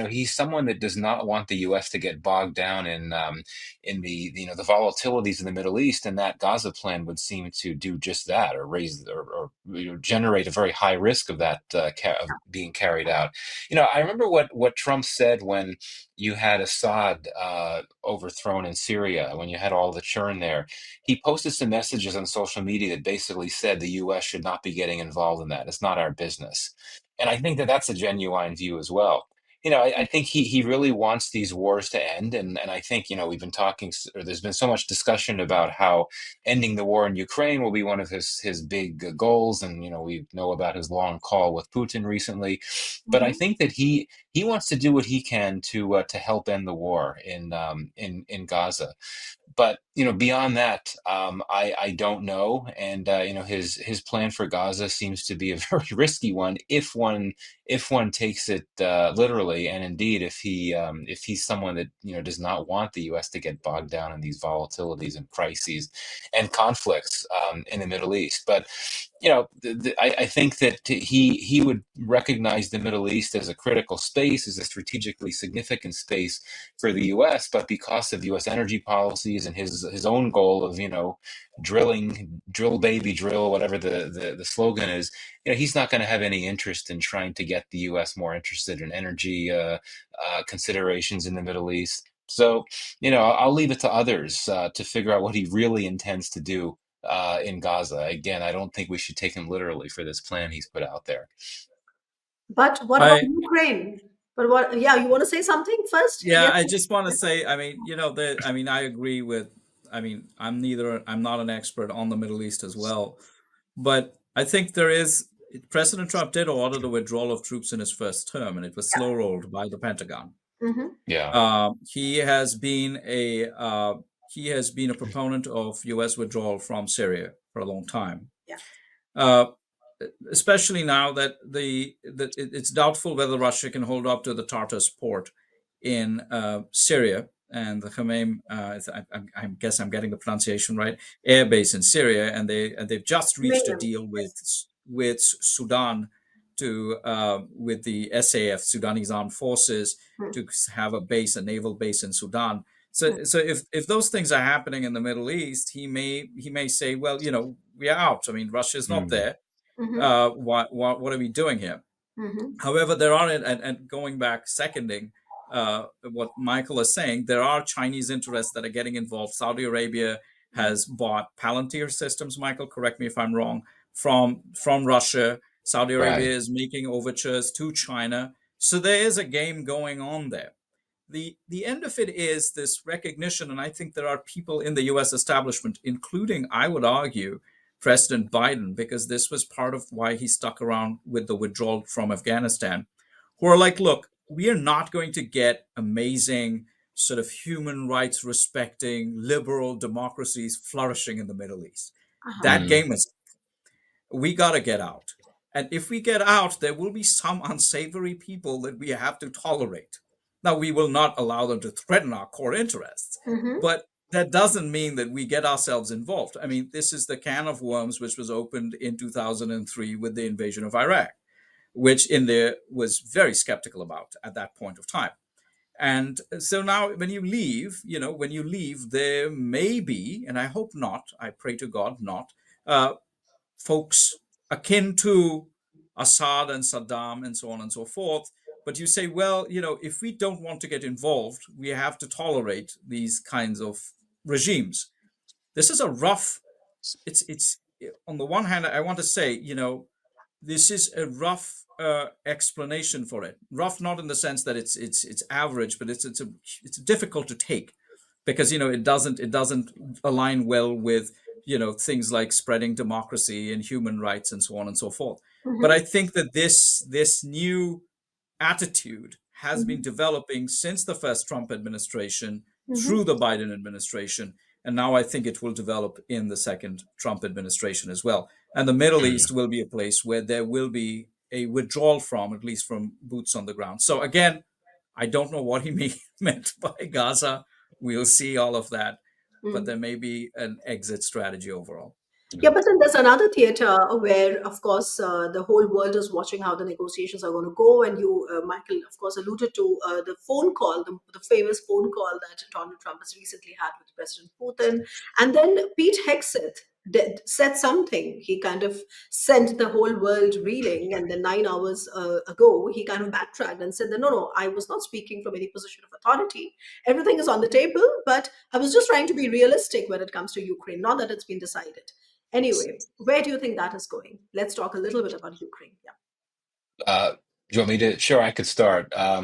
he's someone that does not want the U.S. to get bogged down in the volatilities in the Middle East, and that Gaza plan would seem to do just that, or raise or generate a very high risk of that of being carried out. I remember what Trump said when you had Assad overthrown in Syria, when you had all the churn there. He posted some messages on social media that basically said the U.S. should not be getting involved in that. It's not our business. And I think that that's a genuine view as well. I think he really wants these wars to end. And I think, we've been talking, or there's been so much discussion about how ending the war in Ukraine will be one of his big goals. And, we know about his long call with Putin recently. But I think that he wants to do what he can to help end the war in Gaza. But beyond that, I don't know. And his plan for Gaza seems to be a very risky one if one takes it literally, and indeed if he's someone that does not want the U.S. to get bogged down in these volatilities and crises and conflicts in the Middle East. But I think that he would recognize the Middle East as a critical space, as a strategically significant space for the U.S. But because of U.S. energy policies and his own goal of drill baby drill, whatever the slogan is, he's not going to have any interest in trying to get the U.S. more interested in energy considerations in the Middle East. So I'll leave it to others to figure out what he really intends to do in Gaza. Again, I don't think we should take him literally for this plan he's put out there. But what about I Ukraine? But what? Yeah, you want to say something first? Yeah, Yes. I just want to say, I agree with, I'm not an expert on the Middle East as well, but I think President Trump did order the withdrawal of troops in his first term, and it was slow rolled by the Pentagon. Mm-hmm. Yeah. He has been a proponent of U.S. withdrawal from Syria for a long time. Yeah. Especially now that it's doubtful whether Russia can hold up to the Tartus port in Syria, and the Khmeim, I guess I'm getting the pronunciation right, air base in Syria, and they've just reached a deal with Sudan with the SAF, Sudanese Armed Forces, to have a naval base in Sudan. So if those things are happening in the Middle East, he may say, well, we are out. I mean, Russia is not there. What are we doing here? However, there are, and going back, seconding what Michael is saying, there are Chinese interests that are getting involved. Saudi Arabia has bought Palantir systems, Michael, correct me if I'm wrong, from Russia. Saudi Arabia is making overtures to China. So there is a game going on there. The end of it is this recognition, and I think there are people in the U.S. establishment, including, I would argue, President Biden, because this was part of why he stuck around with the withdrawal from Afghanistan, who are like, look, we are not going to get amazing sort of human rights respecting liberal democracies flourishing in the Middle East. That game is, we got to get out. And if we get out, there will be some unsavory people that we have to tolerate. Now, we will not allow them to threaten our core interests, but that doesn't mean that we get ourselves involved. I mean, this is the can of worms which was opened in 2003 with the invasion of Iraq, which India was very skeptical about at that point of time. And so now when you leave, there may be, and I hope not, I pray to God not, folks akin to Assad and Saddam and so on and so forth. But you say, well, if we don't want to get involved, we have to tolerate these kinds of regimes. This is a rough, it's on the one hand, I want to say, this is a rough explanation for it. Rough, not in the sense that it's average, but it's difficult to take because, it doesn't align well with, things like spreading democracy and human rights and so on and so forth. But I think that this new attitude has been developing since the first Trump administration through the Biden administration. And now I think it will develop in the second Trump administration as well. And the Middle East will be a place where there will be a withdrawal from, at least from boots on the ground. So again, I don't know what he meant by Gaza. We'll see all of that, but there may be an exit strategy overall. Yeah, but then there's another theater where, of course, the whole world is watching how the negotiations are going to go. And you, Michael, of course, alluded to the phone call, the famous phone call that Donald Trump has recently had with President Putin. And then Pete Hegseth said something. He kind of sent the whole world reeling. And then 9 hours ago, he kind of backtracked and said that, no, I was not speaking from any position of authority. Everything is on the table, but I was just trying to be realistic when it comes to Ukraine, not that it's been decided. Anyway, where do you think that is going? Let's talk a little bit about Ukraine. Yeah. Do you want me to? Sure, I could start. I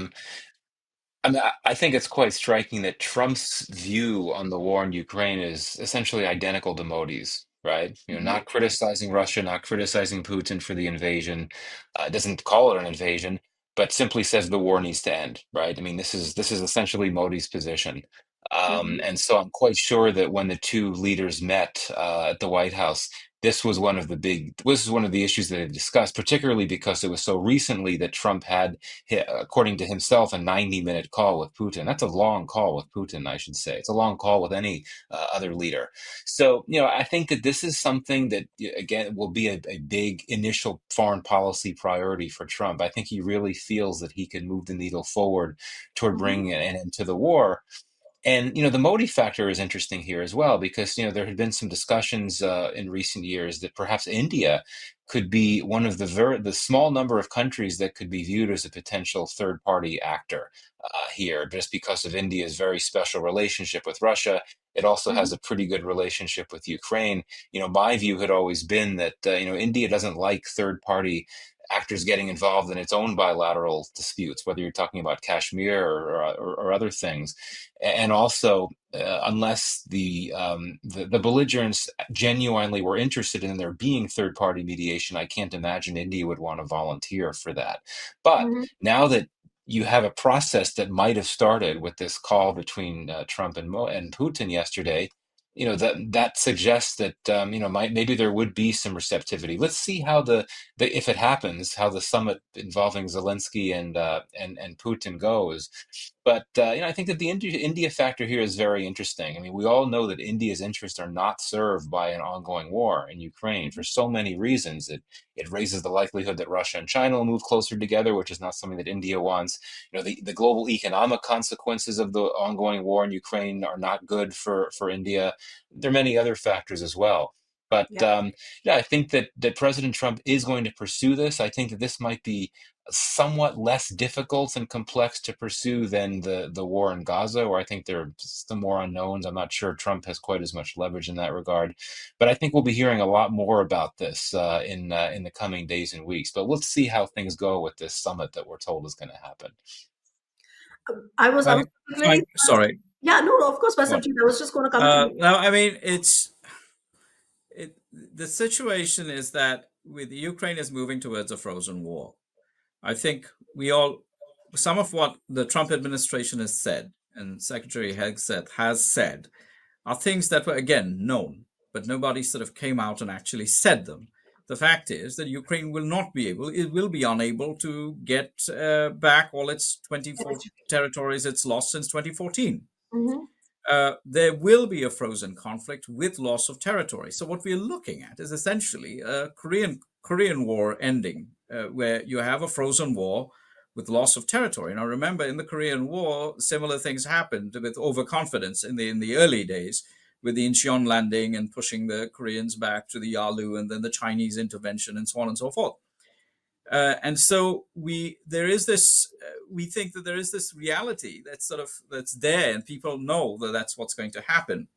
mean, I think it's quite striking that Trump's view on the war in Ukraine is essentially identical to Modi's, right? Not criticizing Russia, not criticizing Putin for the invasion, doesn't call it an invasion, but simply says the war needs to end, right? I mean, this is essentially Modi's position. And so I'm quite sure that when the two leaders met at the White House, this was one of the issues that they discussed, particularly because it was so recently that Trump had, according to himself, a 90-minute call with Putin. That's a long call with Putin, I should say. It's a long call with any other leader. So, I think that this is something that, again, will be a big initial foreign policy priority for Trump. I think he really feels that he can move the needle forward toward bringing an end to the war. And, the Modi factor is interesting here as well, because, there had been some discussions in recent years that perhaps India could be one of the small number of countries that could be viewed as a potential third-party actor here, just because of India's very special relationship with Russia. It also has a pretty good relationship with Ukraine. My view had always been that, India doesn't like third-party actors getting involved in its own bilateral disputes, whether you're talking about Kashmir or other things. And also, unless the belligerents genuinely were interested in there being third-party mediation, I can't imagine India would want to volunteer for that. But now that you have a process that might have started with this call between Trump and Putin yesterday, that suggests that maybe there would be some receptivity. Let's see how if it happens, how the summit involving Zelensky and Putin goes. But I think that the India factor here is very interesting. I mean, we all know that India's interests are not served by an ongoing war in Ukraine for so many reasons. It raises the likelihood that Russia and China will move closer together, which is not something that India wants. The global economic consequences of the ongoing war in Ukraine are not good for India. There are many other factors as well. But I think that President Trump is going to pursue this. I think that this might be somewhat less difficult and complex to pursue than the war in Gaza, where I think there are some more unknowns. I'm not sure Trump has quite as much leverage in that regard. But I think we'll be hearing a lot more about this in the coming days and weeks. But let's see how things go with this summit that we're told is going to happen. I was very Sorry. Yeah, no, of course, Vasabjit, I was just going to come to you. No, I mean, the situation is that with Ukraine is moving towards a frozen war. I think some of what the Trump administration has said and Secretary Hegseth has said are things that were, again, known, but nobody sort of came out and actually said them. The fact is that Ukraine will be unable to get back all its 24 territories it's lost since 2014. There will be a frozen conflict with loss of territory. So what we're looking at is essentially a Korean War ending, where you have a frozen war with loss of territory. Now, remember, in the Korean War, similar things happened with overconfidence in the early days, with the Incheon landing and pushing the Koreans back to the Yalu, and then the Chinese intervention, and so on and so forth. And so we think that there is this reality that's there, and people know that that's what's going to happen.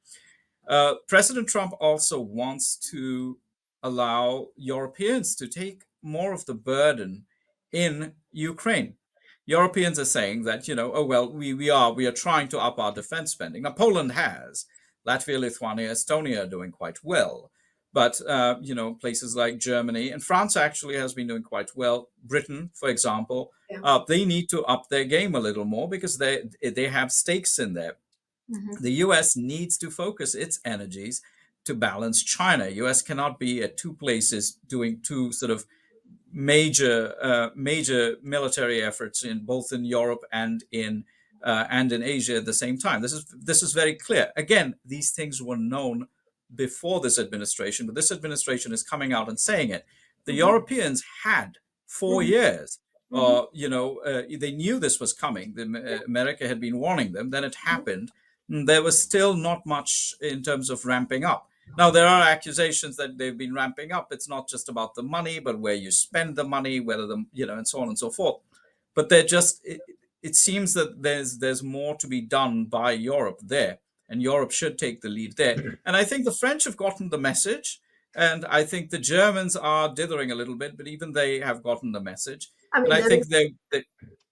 President Trump also wants to allow Europeans to take more of the burden in Ukraine. Europeans are saying that, we are trying to up our defense spending. Now, Poland has. Latvia, Lithuania, Estonia are doing quite well. But, places like Germany and France actually has been doing quite well. Britain, for example, they need to up their game a little more because they have stakes in there. The U.S. needs to focus its energies to balance China. U.S. cannot be at two places doing two sort of major military efforts in both in Europe and in Asia at the same time. This is very clear. Again, these things were known before this administration, but this administration is coming out and saying it. The Europeans had 4 years. They knew this was coming. America had been warning them. Then it happened. There was still not much in terms of ramping up. Now, there are accusations that they've been ramping up. It's not just about the money, but where you spend the money, whether and so on and so forth. But it seems that there's more to be done by Europe there, and Europe should take the lead there. And I think the French have gotten the message, and I think the Germans are dithering a little bit, but even they have gotten the message. I And mean, I think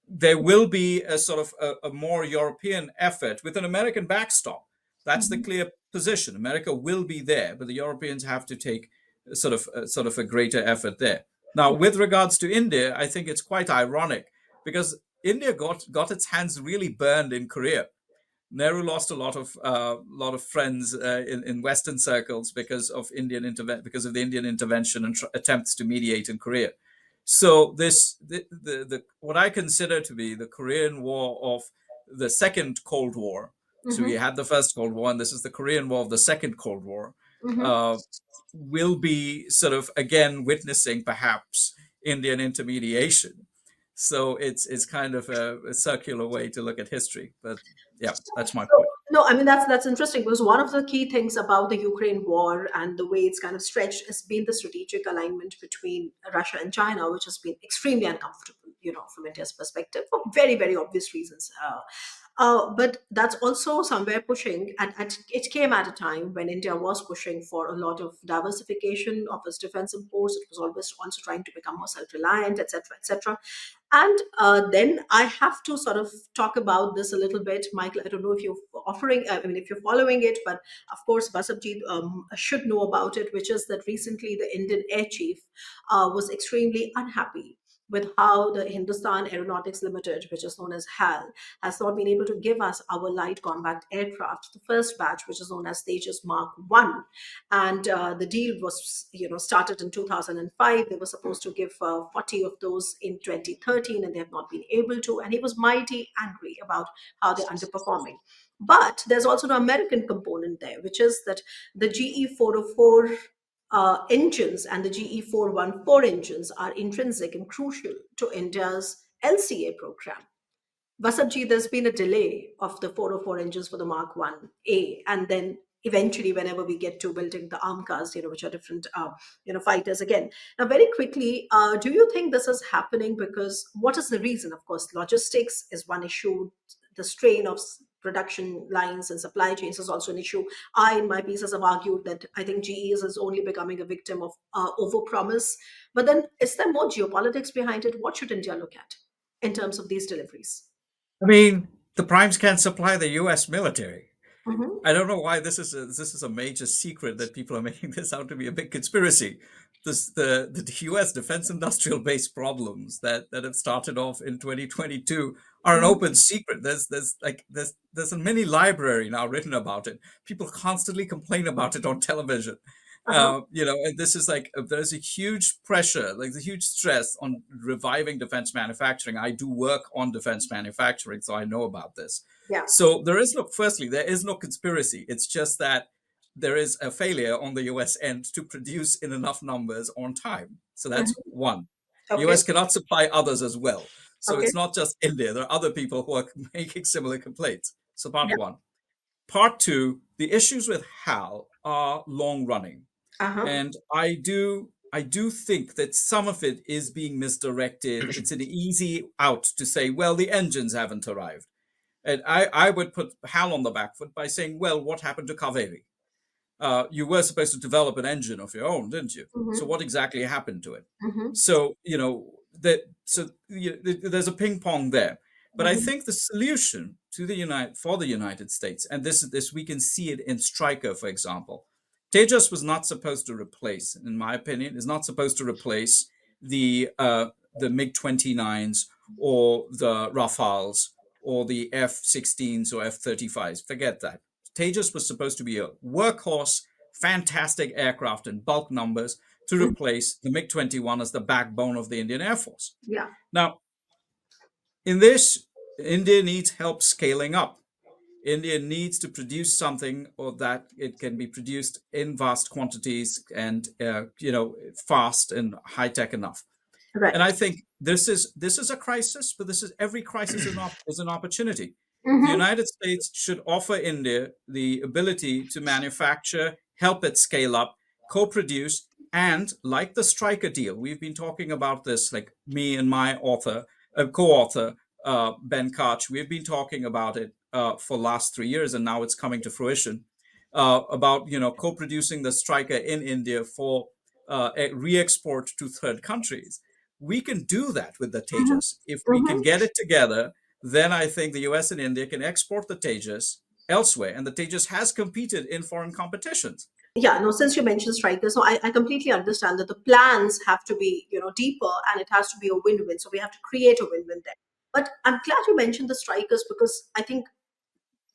there will be a sort of a more European effort with an American backstop. That's the clear position. America will be there, but the Europeans have to take sort of a greater effort there. Now, with regards to India, I think it's quite ironic because India got its hands really burned in Korea. Nehru lost a lot of friends in Western circles because of the Indian intervention and attempts to mediate in Korea. So the what I consider to be the Korean War of the second Cold War. So we had the first Cold War, and this is the Korean War of the second Cold War. Uh, will be sort of again witnessing perhaps Indian intermediation. So it's kind of a circular way to look at history. But yeah, that's my point. No, I mean that's interesting because one of the key things about the Ukraine war and the way it's kind of stretched has been the strategic alignment between Russia and China, which has been extremely uncomfortable, from India's perspective for very, very obvious reasons. But that's also somewhere pushing, and it came at a time when India was pushing for a lot of diversification of its defense imports. It was always also trying to become more self-reliant, etc., etc. And then I have to sort of talk about this a little bit, Michael. I don't know if if you're following it, but of course, Vasabjit should know about it, which is that recently the Indian Air Chief was extremely unhappy with how the Hindustan Aeronautics Limited, which is known as HAL, has not been able to give us our light combat aircraft, the first batch, which is known as Tejas Mark 1. And the deal was, started in 2005. They were supposed to give 40 of those in 2013, and they have not been able to. And he was mighty angry about how they're underperforming. But there's also an American component there, which is that the GE 404 engines and the GE 414 engines are intrinsic and crucial to India's LCA program. Vasabji, there's been a delay of the 404 engines for the Mark 1A, and then eventually, whenever we get to building the arm cars, which are different, fighters again. Now, very quickly, do you think this is happening because what is the reason? Of course, logistics is one issue. The strain of production lines and supply chains is also an issue. I, in my pieces, have argued that I think GE is only becoming a victim of overpromise. But then, is there more geopolitics behind it? What should India look at in terms of these deliveries? I mean, the primes can't supply the U.S. military. Mhm. I don't know why this is a major secret that people are making this out to be a big conspiracy. The U.S. defense industrial base problems that have started off in 2022 are an open secret. There's a mini library now written about it. People constantly complain about it on television. And this is there's a huge pressure, like the huge stress on reviving defense manufacturing. I do work on defense manufacturing, so I know about this. Yeah. So there is no conspiracy. It's just that there is a failure on the US end to produce in enough numbers on time. So that's one. Okay. US cannot supply others as well. So Okay. it's not just India. There are other people who are making similar complaints. So part Yeah. one. Part two, the issues with HAL are long running. Uh-huh. And I do think that some of it is being misdirected. It's an easy out to say, well, the engines haven't arrived. And I would put HAL on the back foot by saying, well, what happened to Kaveri? You were supposed to develop an engine of your own, didn't you? So what exactly happened to it? So, there's a ping pong there. But I think the solution for the United States, and this we can see it in Stryker, for example. Tejas was not supposed to replace, in my opinion, is not supposed to replace the MiG-29s or the Rafales or the F-16s or F-35s. Forget that. Tejas was supposed to be a workhorse fantastic aircraft in bulk numbers to replace the MiG-21 as the backbone of the Indian Air Force. Yeah. Now, in this, India needs help scaling up. India needs to produce something or that it can be produced in vast quantities and fast and high tech enough. Right. And I think this is a crisis, but every crisis is an opportunity. The Mm-hmm. United States should offer India the ability to manufacture, help it scale up, co-produce, and like the Striker deal, we've been talking about this, like me and my co-author, Ben Koch, we've been talking about it for last 3 years, and now it's coming to fruition. About co-producing the Striker in India for re-export to third countries. We can do that with the Mm-hmm. Tejas. If we can get it together, then I think the US and India can export the Tejas elsewhere. And the Tejas has competed in foreign competitions. Yeah, no, since you mentioned strikers, so I completely understand that the plans have to be, deeper, and it has to be a win-win. So we have to create a win-win there. But I'm glad you mentioned the strikers, because I think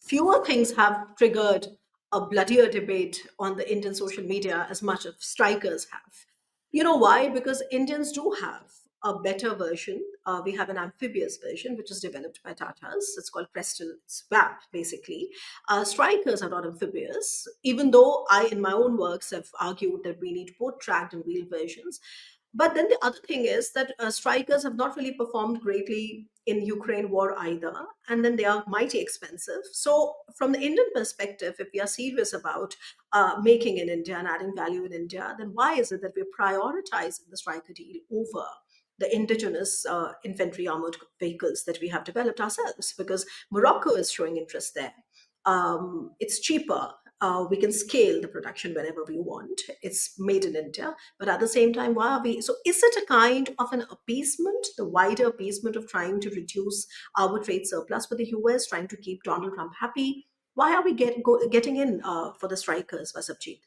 fewer things have triggered a bloodier debate on the Indian social media as much as strikers have. You know why? Because Indians do have a better version. We have an amphibious version, which is developed by Tatas. It's called Preston Swap, basically. Strikers are not amphibious, even though I, in my own works, have argued that we need both tracked and wheeled versions. But then the other thing is that strikers have not really performed greatly in Ukraine war either, and then they are mighty expensive. So, from the Indian perspective, if we are serious about making in India and adding value in India, then why is it that we're prioritizing the striker deal over the indigenous infantry armored vehicles that we have developed ourselves? Because Morocco is showing interest there. It's cheaper. We can scale the production whenever we want. It's made in India, but at the same time, why are we? So, is it a kind of an appeasement, the wider appeasement of trying to reduce our trade surplus with the US, trying to keep Donald Trump happy? Why are we getting in for the strikers, Vasabjit?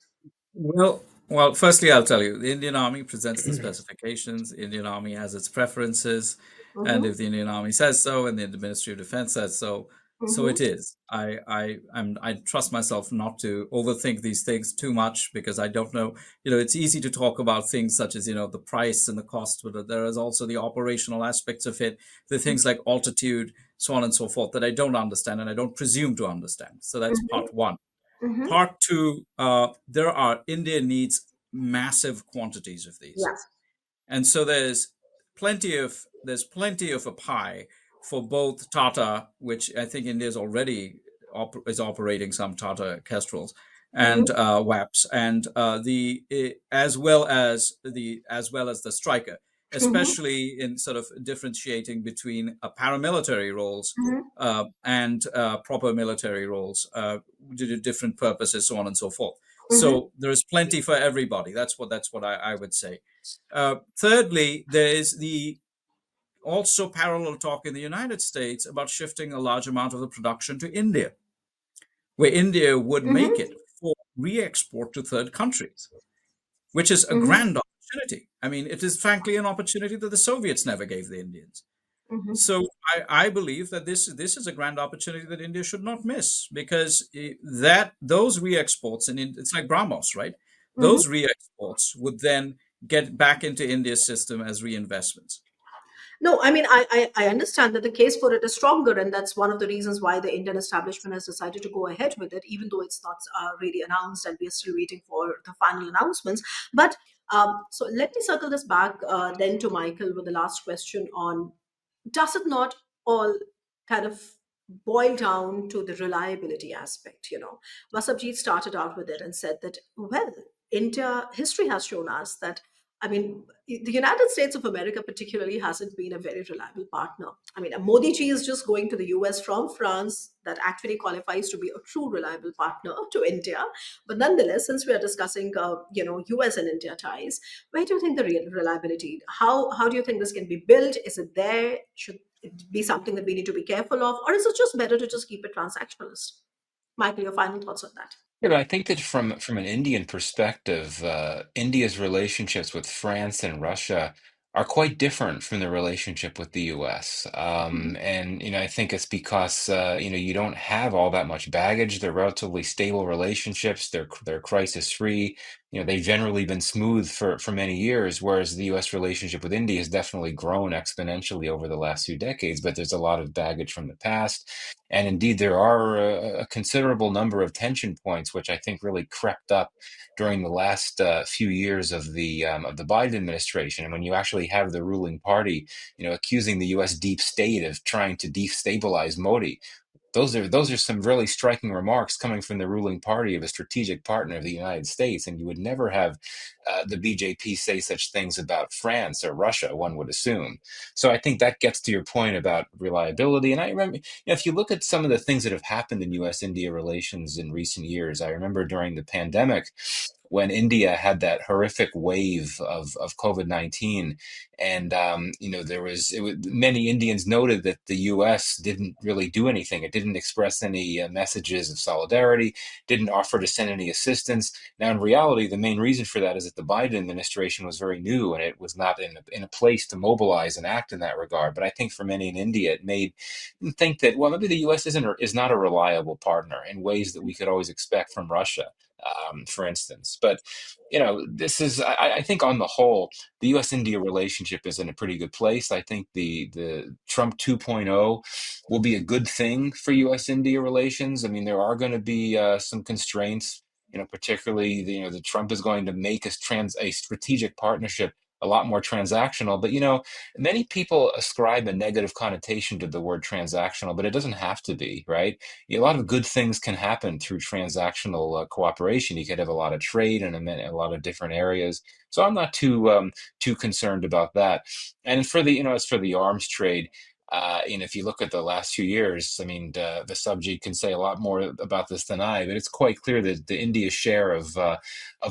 Well, firstly, I'll tell you, the Indian Army presents the specifications. The Indian Army has its preferences, and Mm-hmm, if the Indian Army says so, and the Ministry of Defense says so, so mm-hmm, it is. I trust myself not to overthink these things too much, because I don't know. It's easy to talk about things such as the price and the cost, but there is also the operational aspects of it, the things like altitude, so on and so forth, that I don't understand and I don't presume to understand. So that's mm-hmm, part one. mm-hmm. Part two, India needs massive quantities of these. Yeah. And so there's plenty of a pie for both Tata, which I think India is already is operating some Tata Kestrels, and Mm-hmm, WAPs, and as well as the Striker, mm-hmm, especially in sort of differentiating between paramilitary roles mm-hmm, and proper military roles, due to different purposes, so on and so forth. mm-hmm, So there is plenty for everybody. That's what I would say. Thirdly, there is the also parallel talk in the United States about shifting a large amount of the production to India, where India would make mm-hmm, it for re-export to third countries, which is a mm-hmm, grand opportunity. I mean, it is frankly an opportunity that the Soviets never gave the Indians. mm-hmm, So I believe that this is a grand opportunity that India should not miss, because that those re-exports, and it's like BrahMos, right? mm-hmm. Those re-exports would then get back into India's system as reinvestments. No, I mean, I understand that the case for it is stronger, and that's one of the reasons why the Indian establishment has decided to go ahead with it, even though it's not really announced, and we are still waiting for the final announcements. But so let me circle this back then to Michael with the last question on, does it not all kind of boil down to the reliability aspect? Vasabjit started out with it and said that, well, India history has shown us that, I mean, the United States of America particularly hasn't been a very reliable partner. I mean, Modi ji is just going to the US from France. That actually qualifies to be a true reliable partner to India. But nonetheless, since we are discussing, US and India ties, where do you think the real reliability? How do you think this can be built? Is it there? Should it be something that we need to be careful of, or is it just better to just keep it transactionalist? Michael, your final thoughts on that? Yeah, but I think that from an Indian perspective, India's relationships with France and Russia are quite different from the relationship with the U.S. And I think it's because you don't have all that much baggage. They're relatively stable relationships. They're crisis free. They've generally been smooth for many years, whereas the U.S. relationship with India has definitely grown exponentially over the last few decades. But there's a lot of baggage from the past, and indeed there are a considerable number of tension points, which I think really crept up during the last few years of the Biden administration. And when you actually have the ruling party, accusing the U.S. deep state of trying to destabilize Modi, those are some really striking remarks coming from the ruling party of a strategic partner of the United States. And you would never have the BJP say such things about France or Russia, one would assume. So I think that gets to your point about reliability. And I remember, if you look at some of the things that have happened in U.S. India relations in recent years, I remember during the pandemic, when India had that horrific wave of COVID-19, and many Indians noted that the U.S. didn't really do anything. It didn't express any messages of solidarity, didn't offer to send any assistance. Now, in reality, the main reason for that is that the Biden administration was very new and it was not in a place to mobilize and act in that regard. But I think for many in India, it made them think that, well, maybe the U.S. is not a reliable partner in ways that we could always expect from Russia, for instance. But this is, I think, on the whole, the U.S.-India relationship is in a pretty good place. I think the Trump 2.0 will be a good thing for U.S.-India relations. I mean, there are going to be some constraints. Particularly, the Trump is going to make a strategic partnership a lot more transactional. But many people ascribe a negative connotation to the word transactional, but it doesn't have to be, right? A lot of good things can happen through transactional cooperation. You could have a lot of trade in a lot of different areas. So I'm not too concerned about that. And as for the arms trade, if you look at the last few years, I mean, Vasabjit can say a lot more about this than I, but it's quite clear that the India's share of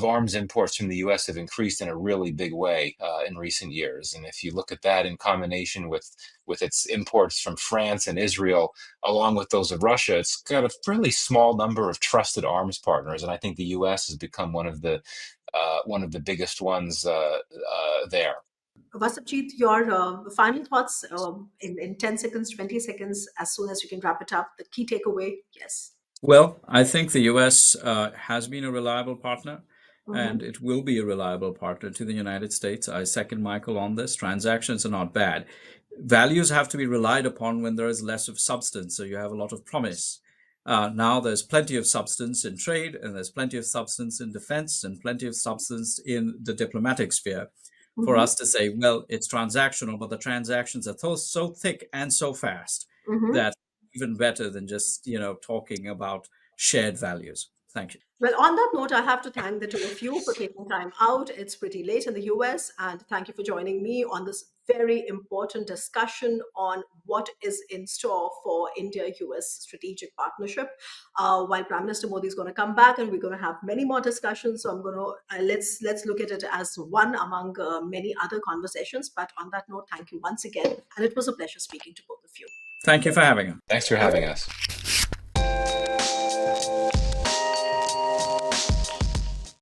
arms imports from the U.S. have increased in a really big way in recent years. And if you look at that in combination with its imports from France and Israel, along with those of Russia, it's got a fairly small number of trusted arms partners. And I think the U.S. has become one of the biggest ones there. Vasabjit, your final thoughts in 10 seconds, 20 seconds, as soon as you can wrap it up. The key takeaway, yes. Well, I think the US has been a reliable partner, and Mhm. it will be a reliable partner to the United States. I second Michael on this. Transactions are not bad. Values have to be relied upon when there is less of substance, so you have a lot of promise. Now there's plenty of substance in trade, and there's plenty of substance in defense, and plenty of substance in the diplomatic sphere for Mhm. us to say, well, it's transactional, but the transactions are so thick and so fast Mhm. that even better than just talking about shared values. Thank you. Well, on that note, I have to thank the two of you for taking time out. It's pretty late in the US, and thank you for joining me on this very important discussion on what is in store for India-US strategic partnership. While Prime Minister Modi is going to come back, and we're going to have many more discussions, so I'm going to let's look at it as one among many other conversations. But on that note, thank you once again, and it was a pleasure speaking to both of you. Thank you for having us. Thanks for having us.